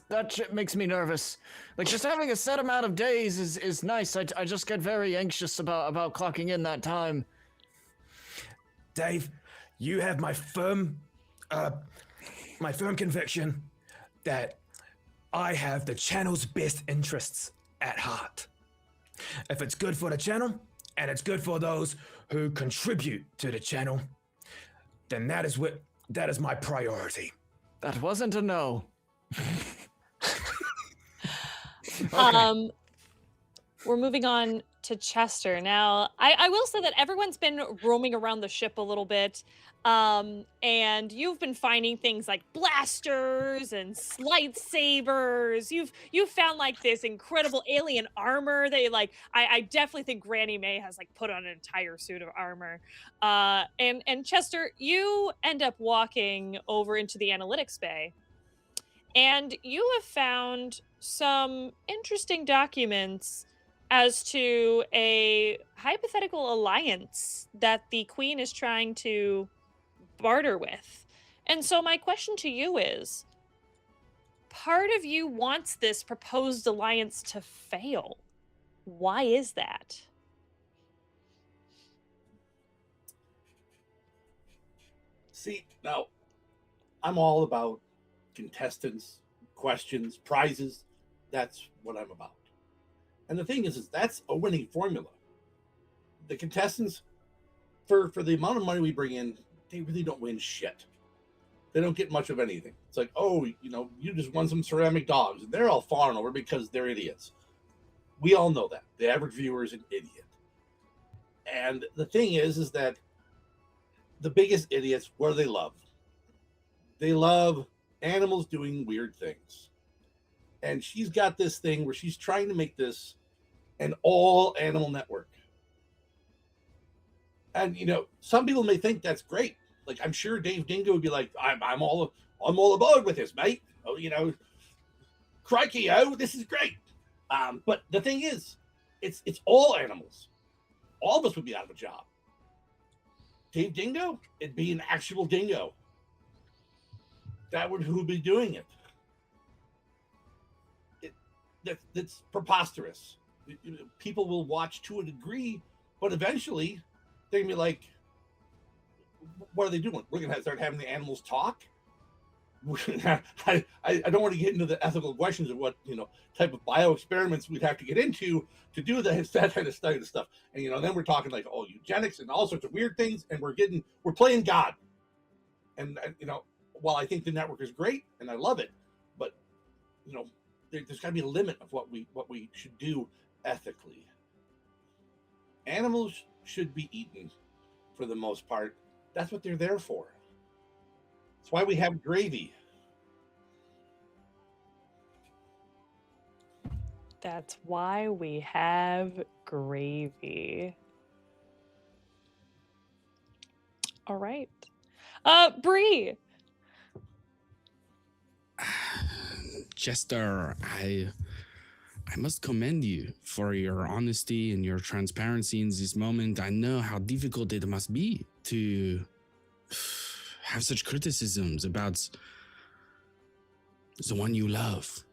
that shit makes me nervous. Like, just having a set amount of days is nice. I just get very anxious about clocking in that time. Dave, you have my firm conviction that I have the channel's best interests at heart. If it's good for the channel, and it's good for those who contribute to the channel, then that is my priority. That wasn't a no. We're moving on to Chester. Now, I will say that everyone's been roaming around the ship a little bit. And you've been finding things like blasters and lightsabers. You've found like this incredible alien armor. I definitely think Grannie Mae has like put on an entire suit of armor. And Chester, you end up walking over into the analytics bay, and you have found some interesting documents as to a hypothetical alliance that the Queen is trying to barter with. And so my question to you is, part of you wants this proposed alliance to fail. Why is that? See, now, I'm all about contestants, questions, prizes. That's what I'm about. And the thing is that's a winning formula. The contestants, for the amount of money we bring in, they really don't win shit. They don't get much of anything. It's like, oh, you just won some ceramic dogs. And they're all fawning over because they're idiots. We all know that. The average viewer is an idiot. And the thing is that the biggest idiots, what do they love? They love animals doing weird things. And she's got this thing where she's trying to make this an all animal network. And some people may think that's great. Like, I'm sure Dave Dingo would be like, I'm all aboard with this, mate. Oh, crikey, this is great. But the thing is, it's all animals. All of us would be out of a job. Dave Dingo, it'd be an actual dingo. Who would be doing it? That's preposterous. People will watch to a degree, but eventually they're gonna be like, what are they doing? We're gonna start having the animals talk. I don't want to get into the ethical questions of what type of bio experiments we'd have to get into to do that kind of stuff. And then we're talking like eugenics and all sorts of weird things, and we're playing God. And while I think the network is great and I love it, but there's got to be a limit of what we should do ethically. Animals should be eaten for the most part. That's what they're there for. That's why we have gravy. That's why we have gravy. All right. Brie. Chester, I must commend you for your honesty and your transparency in this moment. I know how difficult it must be to have such criticisms about the one you love.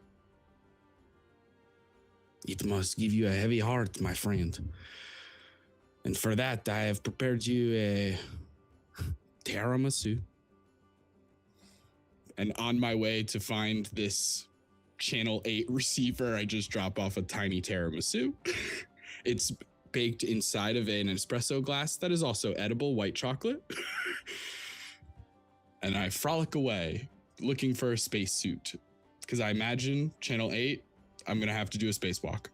It must give you a heavy heart, my friend. And for that, I have prepared you a tiramisu. And on my way to find this Channel 8 receiver, I just drop off a tiny tiramisu. It's baked inside of an espresso glass that is also edible white chocolate. And I frolic away looking for a spacesuit because I imagine Channel 8, I'm going to have to do a spacewalk.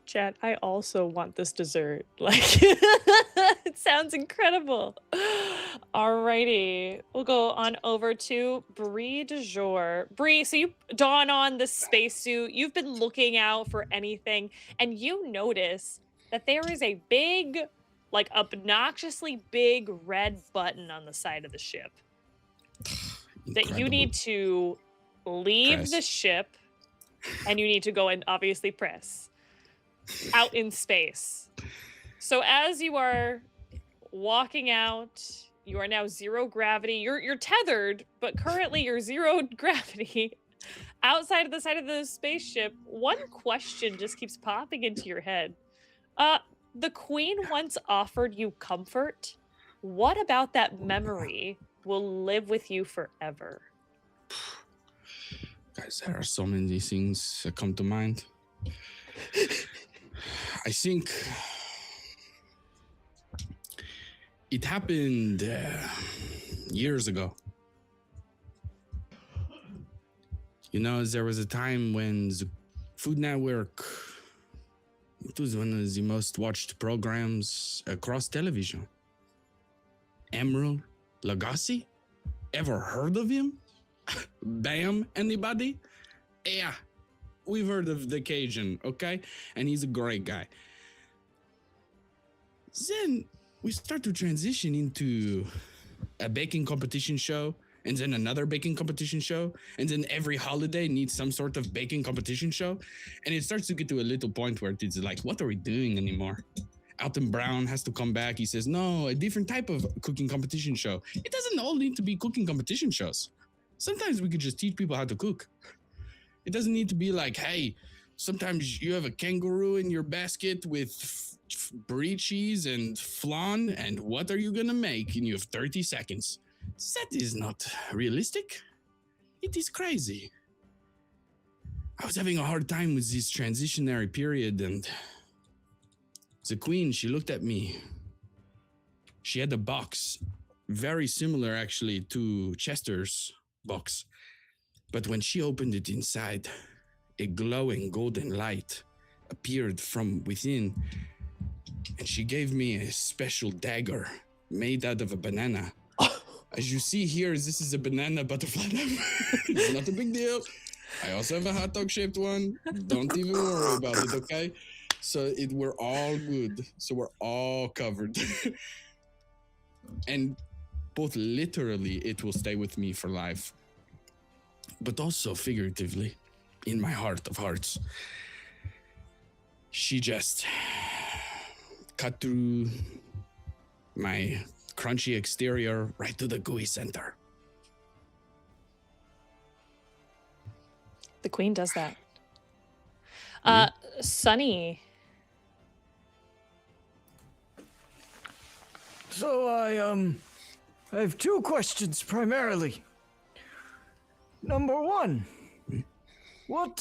Chat, I also want this dessert. It sounds incredible. Alrighty, we'll go on over to Brie de Jour. Brie, so you don on the spacesuit. You've been looking out for anything, and you notice that there is a big, obnoxiously big red button on the side of the ship. That you need to leave the ship, and you need to go and obviously press out in space. So as you are walking out, you are now zero gravity. You're tethered, but currently you're zero gravity outside of the side of the spaceship. One question just keeps popping into your head. The Queen once offered you comfort. What about that memory will live with you forever? Guys, there are so many things that come to mind. I think it happened years ago. There was a time when the Food Network, it was one of the most watched programs across television. Emerald Lagasse? Ever heard of him? Bam, anybody? Yeah, we've heard of the Cajun, okay? And he's a great guy. Then we start to transition into a baking competition show, and then another baking competition show, and then every holiday needs some sort of baking competition show. And it starts to get to a little point where it's like, what are we doing anymore? Alton Brown has to come back. He says, no, a different type of cooking competition show. It doesn't all need to be cooking competition shows. Sometimes we could just teach people how to cook. It doesn't need to be like, hey, sometimes you have a kangaroo in your basket with brie cheese and flan, and what are you gonna make? And you have 30 seconds. That is not realistic. It is crazy. I was having a hard time with this transitionary period, and the Queen, she looked at me. She had a box, very similar actually to Chester's box. But when she opened it inside, a glowing golden light appeared from within, and she gave me a special dagger made out of a banana. As you see here, this is a banana butterfly knife. It's not a big deal. I also have a hot dog shaped one. Don't even worry about it, okay? So we're all good. So we're all covered. And both literally, it will stay with me for life, but also figuratively, in my heart of hearts. She just cut through my crunchy exterior right to the gooey center. The queen does that. Sunny. So I have two questions primarily. Number one, what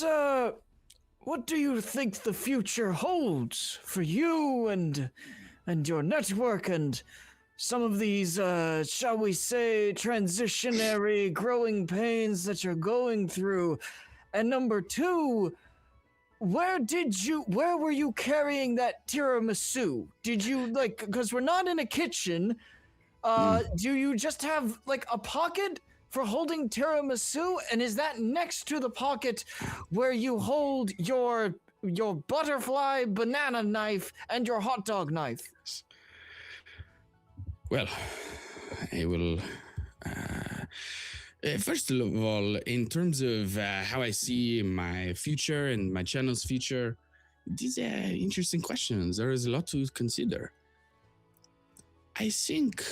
do you think the future holds for you and your network and some of these, shall we say, transitionary growing pains that you're going through? And number two, where were you carrying that tiramisu? Did you, like, because we're not in a kitchen, do you just have, like, a pocket for holding tiramisu? And is that next to the pocket where you hold your butterfly banana knife and your hot dog knife? Well, I will... first of all, in terms of how I see my future and my channel's future, these are interesting questions. There is a lot to consider. I think,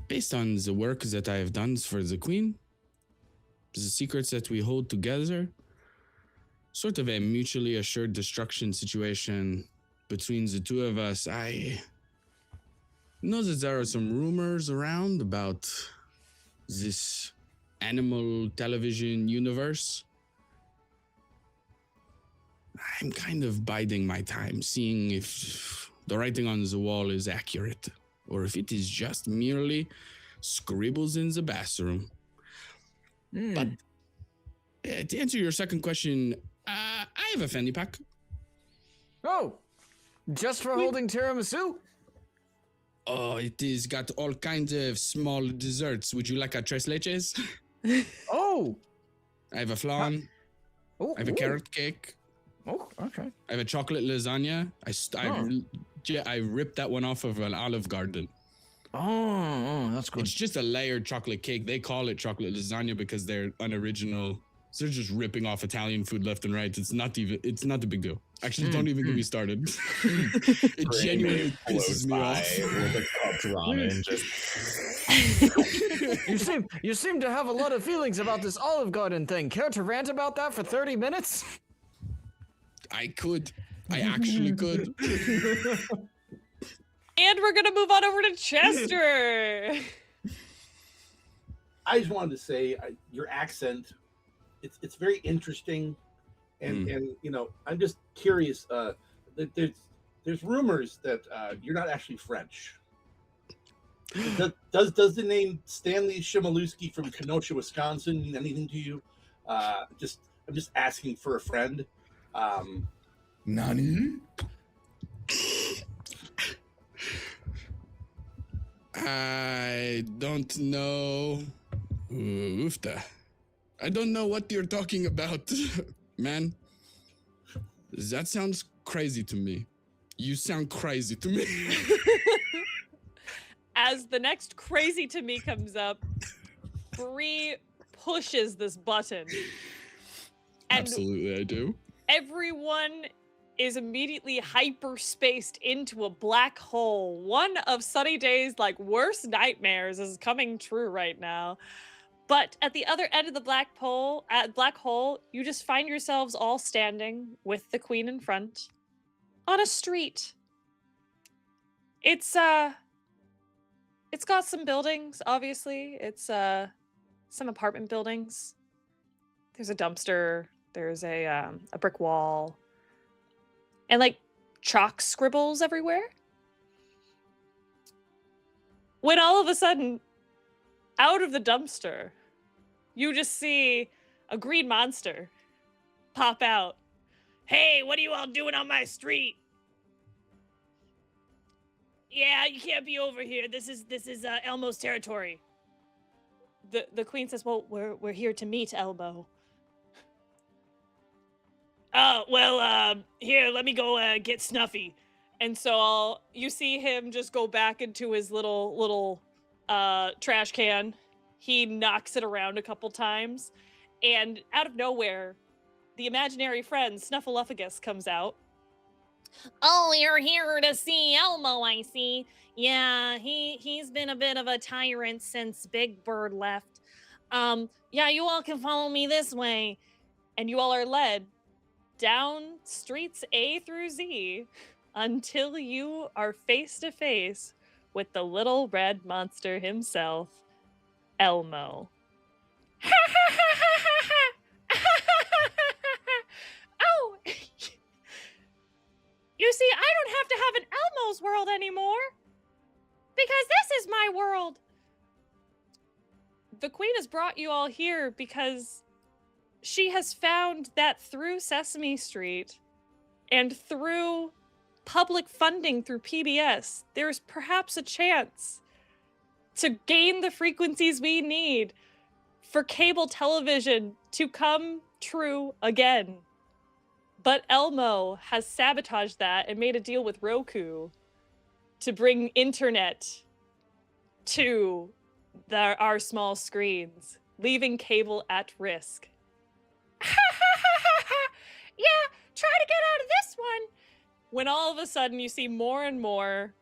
based on the work that I have done for the Queen, the secrets that we hold together, sort of a mutually assured destruction situation between the two of us, I know that there are some rumors around about this animal television universe. I'm kind of biding my time, seeing if the writing on the wall is accurate, or if it is just merely scribbles in the bathroom. But to answer your second question, I have a fanny pack. Oh, just for holding tiramisu? Oh, it is got all kinds of small desserts. Would you like a tres leches? Oh! I have a flan. Oh, I have a carrot cake. Oh, okay. I have a chocolate lasagna. I ripped that one off of an Olive Garden. Oh, that's good. It's just a layered chocolate cake. They call it chocolate lasagna because they're unoriginal. So they're just ripping off Italian food left and right. It's not a big deal. Actually, don't even get me started. It genuinely pisses me off. With a cupped ramen, just You seem to have a lot of feelings about this Olive Garden thing. Care to rant about that for 30 minutes? I could. I actually could. And we're going to move on over to Chester. I just wanted to say your accent, it's very interesting. And you know, I'm just curious. There's rumors that you're not actually French. Does the name Stanley Shimalewski from Kenosha, Wisconsin mean anything to you? I'm just asking for a friend. Nani? I don't know. Oofta. I don't know what you're talking about, man. That sounds crazy to me. You sound crazy to me. As the next crazy to me comes up, Brie pushes this button. And absolutely, I do. Everyone is immediately hyper-spaced into a black hole. One of Sunny Day's worst nightmares is coming true right now. But at the other end of the black hole, you just find yourselves all standing with the queen in front on a street. It's got some buildings, obviously. It's some apartment buildings. There's a dumpster. There's a brick wall. And chalk scribbles everywhere. When all of a sudden, out of the dumpster, you just see a green monster pop out. Hey, what are you all doing on my street? Yeah, you can't be over here. This is Elmo's territory. The queen says, well, we're here to meet Elmo. Oh, well, here, let me go get Snuffy. And so you see him just go back into his little trash can. He knocks it around a couple times. And out of nowhere, the imaginary friend, Snuffleupagus, comes out. Oh, you're here to see Elmo, I see. Yeah, he's been a bit of a tyrant since Big Bird left. Yeah, you all can follow me this way. And you all are led down streets A through Z until you are face to face with the little red monster himself, Elmo. Oh, you see, I don't have to have an Elmo's world anymore because this is my world. The queen has brought you all here because she has found that through Sesame Street and through public funding through PBS, there's perhaps a chance to gain the frequencies we need for cable television to come true again. But Elmo has sabotaged that and made a deal with Roku to bring internet to our small screens, leaving cable at risk. Yeah, try to get out of this one. When all of a sudden you see more and more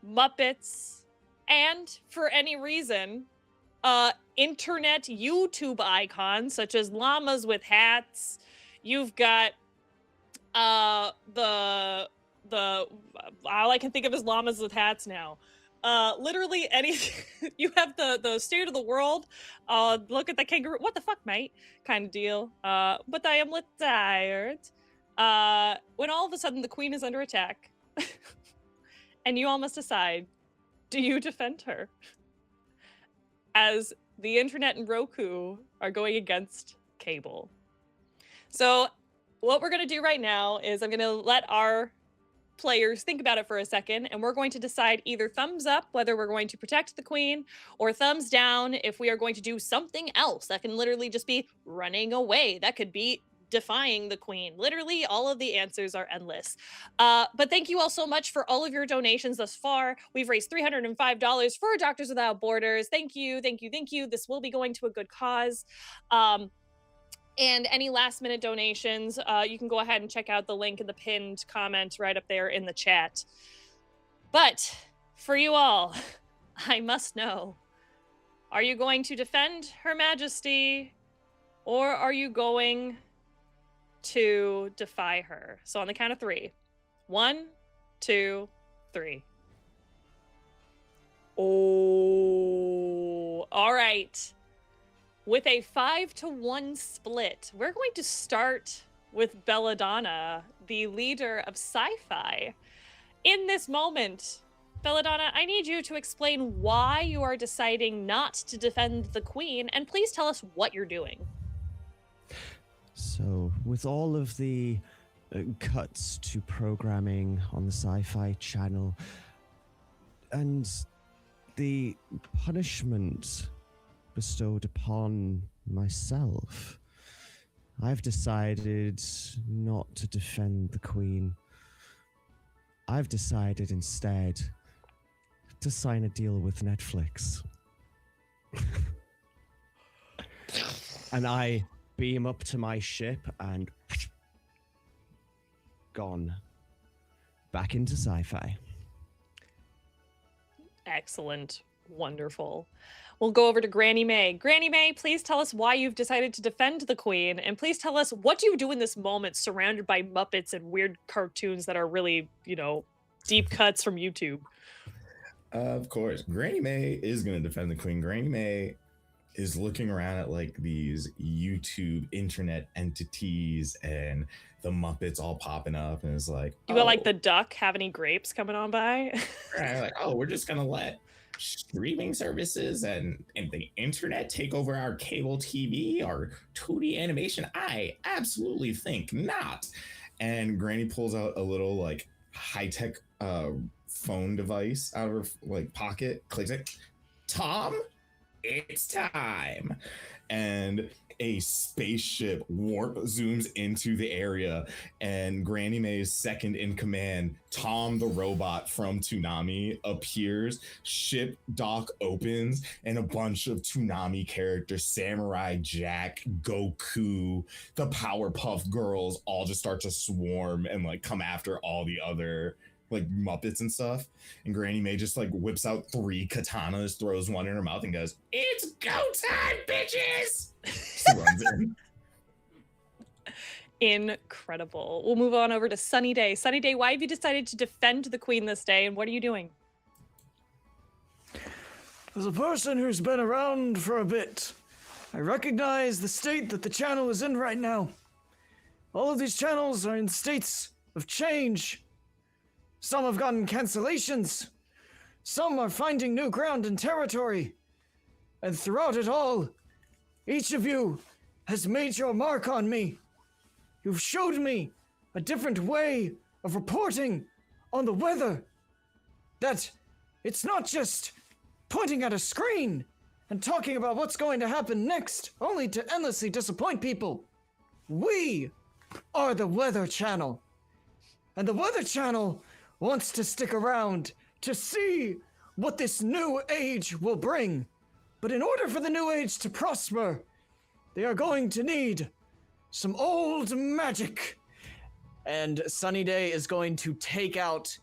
Muppets and, for any reason, internet YouTube icons such as llamas with hats. You've got all I can think of is llamas with hats now. Literally anything. You have the state of the world. Look at the kangaroo. What the fuck, mate? Kind of deal. But I am tired. When all of a sudden the queen is under attack, and you all must decide: do you defend her? As the internet and Roku are going against cable. So what we're going to do right now is I'm going to let our players think about it for a second, and we're going to decide either thumbs up whether we're going to protect the queen, or thumbs down if we are going to do something else. That can literally just be running away. That could be defying the queen. Literally, all of the answers are endless. But thank you all so much for all of your donations thus far. We've raised $305 for Doctors Without Borders. Thank you, thank you, thank you. This will be going to a good cause. And any last minute donations, you can go ahead and check out the link in the pinned comment right up there in the chat. But for you all, I must know, are you going to defend Her Majesty, or are you going to defy her? So on the count of 3. 1, 2, 3. Oh, all right. With a 5-to-1 split, we're going to start with Belladonna, the leader of sci-fi. In this moment, Belladonna, I need you to explain why you are deciding not to defend the queen, and please tell us what you're doing. So, with all of the cuts to programming on the Sci-Fi Channel, and the punishment bestowed upon myself, I've decided not to defend the Queen. I've decided instead to sign a deal with Netflix. And I beam up to my ship and gone back into sci-fi. Excellent. Wonderful. We'll go over to Grannie Mae. Grannie Mae, please tell us why you've decided to defend the queen, and please tell us what do you do in this moment surrounded by Muppets and weird cartoons that are really, deep cuts from YouTube. Of course, Grannie Mae is going to defend the queen. Grannie Mae is looking around at like these YouTube internet entities and the Muppets all popping up, and it's like, You got like the duck have any grapes coming on by? Right, like, oh, we're just gonna let streaming services and the internet take over our cable TV, our 2D animation? I absolutely think not. And Granny pulls out a little like high-tech phone device out of her like pocket, clicks it. Tom, it's time. And a spaceship warp zooms into the area, and Granny Mae's second in command, Tom the robot from Toonami, appears. Ship dock opens, and a bunch of Toonami characters, Samurai Jack, Goku, the Powerpuff Girls, all just start to swarm and like come after all the other like Muppets and stuff. And Granny Mae just like whips out 3 katanas, throws one in her mouth, and goes, "It's go time, bitches!" She runs in. Incredible. We'll move on over to Sunny Day. Sunny Day, why have you decided to defend the queen this day, and what are you doing? As a person who's been around for a bit, I recognize the state that the channel is in right now. All of these channels are in states of change. Some have gotten cancellations. Some are finding new ground and territory. And throughout it all, each of you has made your mark on me. You've showed me a different way of reporting on the weather. That it's not just pointing at a screen and talking about what's going to happen next, only to endlessly disappoint people. We are the Weather Channel. And the Weather Channel wants to stick around to see what this new age will bring. But in order for the new age to prosper, they are going to need some old magic. And Sunny Day is going to take out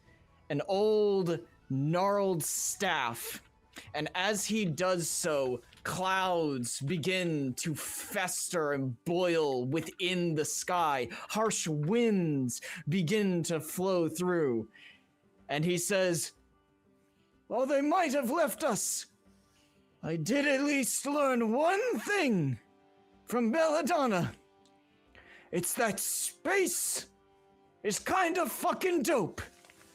an old gnarled staff. And as he does so, clouds begin to fester and boil within the sky. Harsh winds begin to flow through. And he says, "While they might have left us, I did at least learn one thing from Belladonna. It's that space is kind of fucking dope."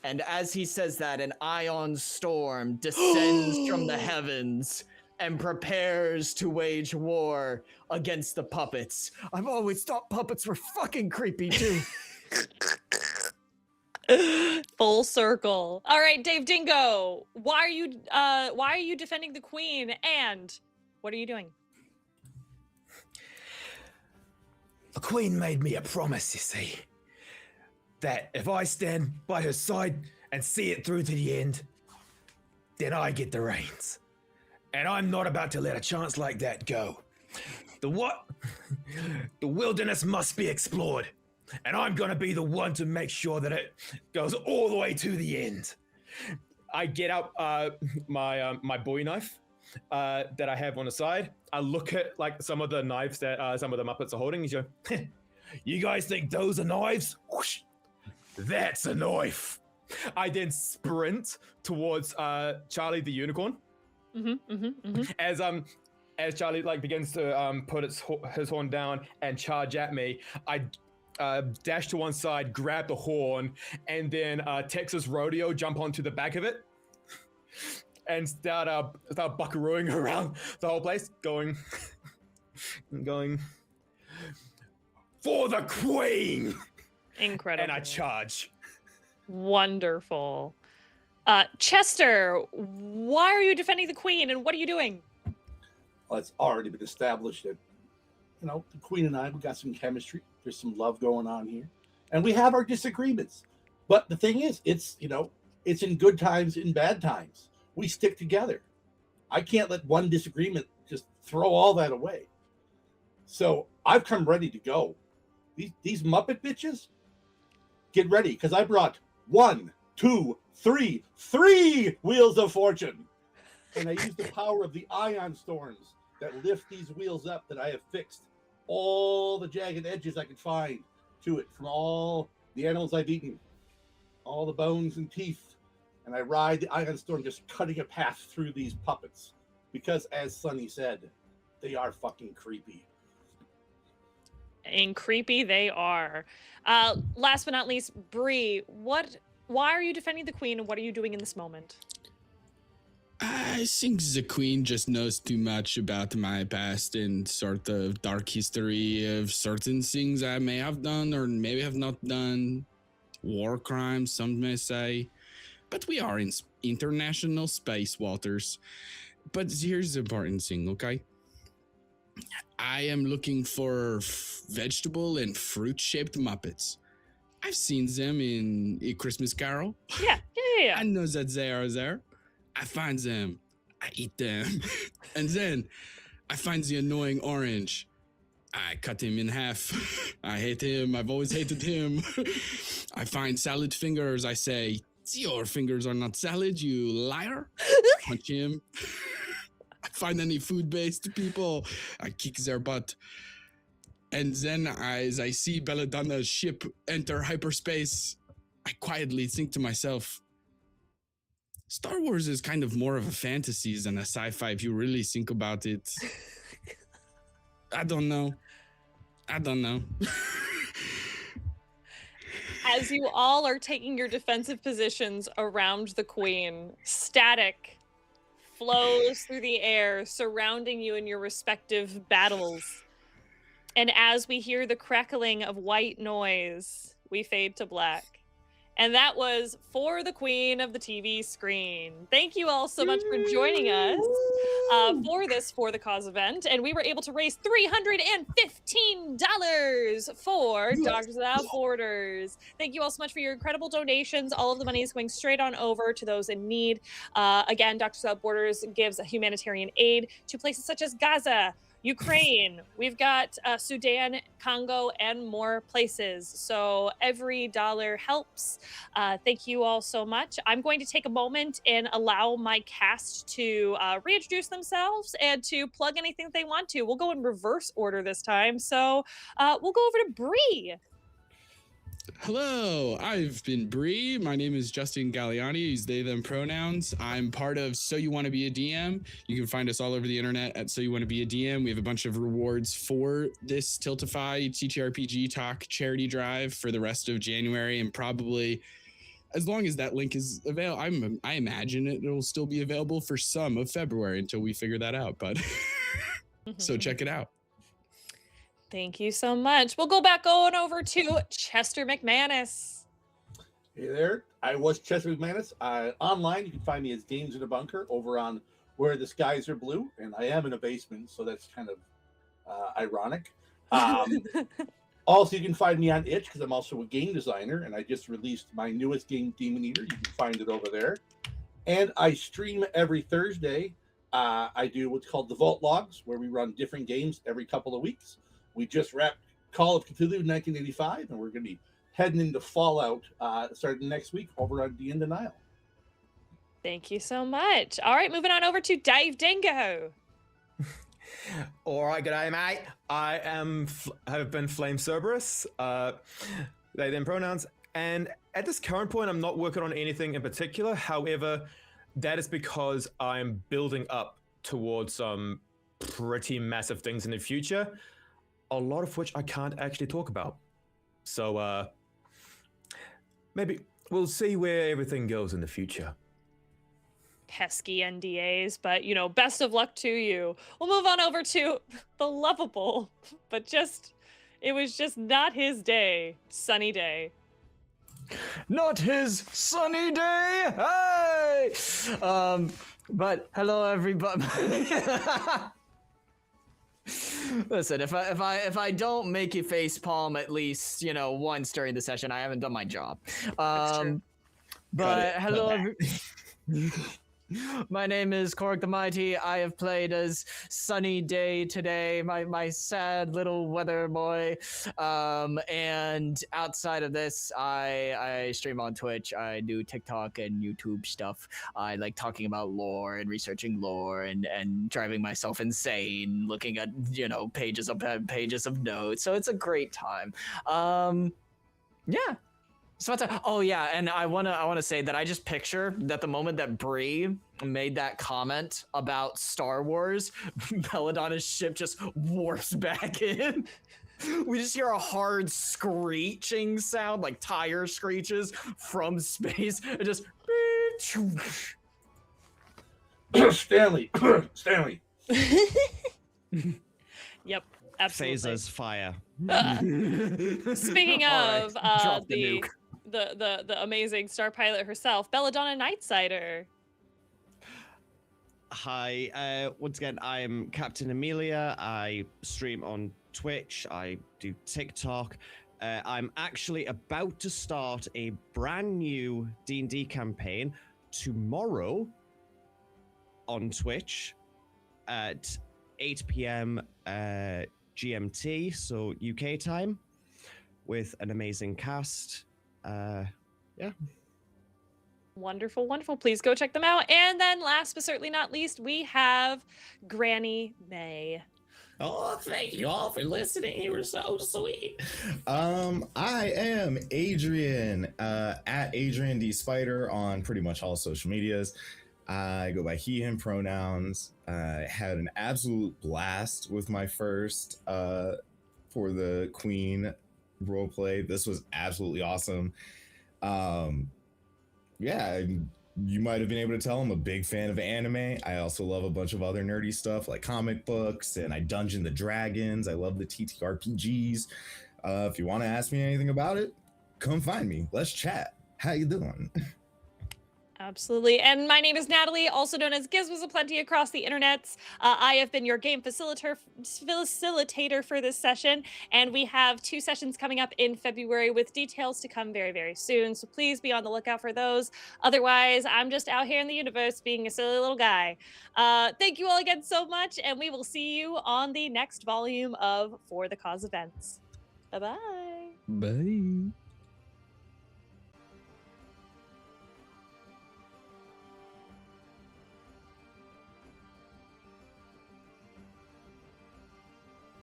And as he says that, an ion storm descends from the heavens and prepares to wage war against the puppets. I've always thought puppets were fucking creepy too. Full circle. All right, Dave Dingo, why are you defending the queen, and what are you doing? The Queen made me a promise, you see, that if I stand by her side and see it through to the end, then I get the reins. And I'm not about to let a chance like that go. The wilderness must be explored. And I'm gonna be the one to make sure that it goes all the way to the end. I get out my Bowie knife that I have on the side. I look at like some of the knives that some of the Muppets are holding. You go, "You guys think those are knives? Whoosh, that's a knife." I then sprint towards Charlie the unicorn. As Charlie like begins to put his horn down and charge at me, I dash to one side, grab the horn, and then Texas Rodeo jump onto the back of it and start buckarooing around the whole place, going for the queen. Incredible. And I charge. Wonderful. Chester, why are you defending the queen, and what are you doing? Well, it's already been established that, you know, the queen and I, we got some chemistry. There's some love going on here. And we have our disagreements. But the thing is, it's, you know, it's in good times, in bad times. We stick together. I can't let one disagreement just throw all that away. So I've come ready to go. These Muppet bitches, get ready, because I brought 1, 2, 3 wheels of fortune. And I use the power of the ion storms that lift these wheels up that I have fixed all the jagged edges I could find to it from all the animals I've eaten, all the bones and teeth. And I ride the ion storm, just cutting a path through these puppets. Because as Sunny said, they are fucking creepy. And creepy they are. Last but not least, Brie, why are you defending the queen, and what are you doing in this moment? I think the Queen just knows too much about my past and sort of dark history of certain things I may have done or maybe have not done. War crimes, some may say. But we are in international space waters. But here's the important thing, okay? I am looking for vegetable and fruit-shaped Muppets. I've seen them in A Christmas Carol. Yeah. I know that they are there. I find them. I eat them. And then I find the annoying orange. I cut him in half. I hate him. I've always hated him. I find salad fingers. I say, your fingers are not salad, you liar. Punch him. I find any food-based people. I kick their butt. And then as I see Belladonna's ship enter hyperspace, I quietly think to myself, Star Wars is kind of more of a fantasy than a sci-fi if you really think about it. I don't know. As you all are taking your defensive positions around the Queen, static flows through the air, surrounding you in your respective battles. And as we hear the crackling of white noise, we fade to black. And that was For the Queen of the TV Screen. Thank you all so much for joining us for this For the Cause event. And we were able to raise $315 for Doctors Without Borders. Thank you all so much for your incredible donations. All of the money is going straight on over to those in need. Again, Doctors Without Borders gives humanitarian aid to places such as Gaza, Ukraine, we've got Sudan, Congo, and more places. So every dollar helps. Thank you all so much. I'm going to take a moment and allow my cast to reintroduce themselves and to plug anything that they want to. We'll go in reverse order this time. So we'll go over to Brie. Hello, I've been Brie. My name is Justin Galliani. Use they, them pronouns. I'm part of So You Want to Be a DM. You can find us all over the internet at So You Want to Be a DM. We have a bunch of rewards for this Tiltify TTRPG Talk charity drive for the rest of January, and probably as long as that link is available. I imagine it'll still be available for some of February until we figure that out, but so check it out. Thank you so much. We'll go back on over to Chester McManus. Hey there. I was Chester McManus. Online, you can find me as Games in a Bunker over on Where the Skies Are Blue. And I am in a basement, so that's kind of ironic. Also, you can find me on Itch because I'm also a game designer. And I just released my newest game, Demon Eater. You can find it over there. And I stream every Thursday. I do what's called the Vault Logs, where we run different games every couple of weeks. We just wrapped Call of Cthulhu 1985, and we're going to be heading into Fallout starting next week over on D in Denial. Thank you so much. All right, moving on over to Dave Dingo. All right, g'day, mate. I have been Flame Cerberus. They them pronouns, and at this current point, I'm not working on anything in particular. However, that is because I'm building up towards some pretty massive things in the future, a lot of which I can't actually talk about. So maybe we'll see where everything goes in the future. Pesky NDAs, but you know, best of luck to you. We'll move on over to the lovable, but it was just not his day. Sunny Day. Not his sunny day. Hey! But hello, everybody. Listen, if I don't make you face palm at least, you know, once during the session, I haven't done my job. But hello. My name is CorgtheMighty. I have played as Sunny Day today, my sad little weather boy. And outside of this, I stream on Twitch. I do TikTok and YouTube stuff. I like talking about lore and researching lore and driving myself insane, looking at, you know, pages of notes. So it's a great time. Yeah. So oh yeah, and I wanna say that I just picture that the moment that Brie made that comment about Star Wars, Belladonna's ship just warps back in. We just hear a hard screeching sound, like tire screeches from space, and just. Stanley. Stanley. Yep, absolutely. Phasers fire. Speaking All of right, drop the the amazing star pilot herself, Belladonna Nightsider. Hi, once again, I'm Captain Amelia. I stream on Twitch. I do TikTok. I'm actually about to start a brand new D&D campaign tomorrow on Twitch at 8 p.m. GMT, so UK time, with an amazing cast. Yeah. Wonderful, wonderful. Please go check them out. And then last but certainly not least, we have Grannie Mae. Oh, thank you all for listening. You were so sweet. I am Adrian, at Adrian D Spider on pretty much all social medias. I go by he, him pronouns. I had an absolute blast with my first for the Queen roleplay. This was absolutely awesome. Yeah, you might have been able to tell I'm a big fan of anime. I also love a bunch of other nerdy stuff like comic books, and I Dungeon the Dragons. I love the TTRPGs. If you want to ask me anything about it, come find me. Let's chat. How you doing? Absolutely. And my name is Natalie, also known as Gizmos Aplenty across the internets. I have been your game facilitator for this session, and we have 2 sessions coming up in February with details to come very, very soon. So please be on the lookout for those. Otherwise, I'm just out here in the universe being a silly little guy. Thank you all again so much, and we will see you on the next volume of For the Cause events. Bye-bye. Bye.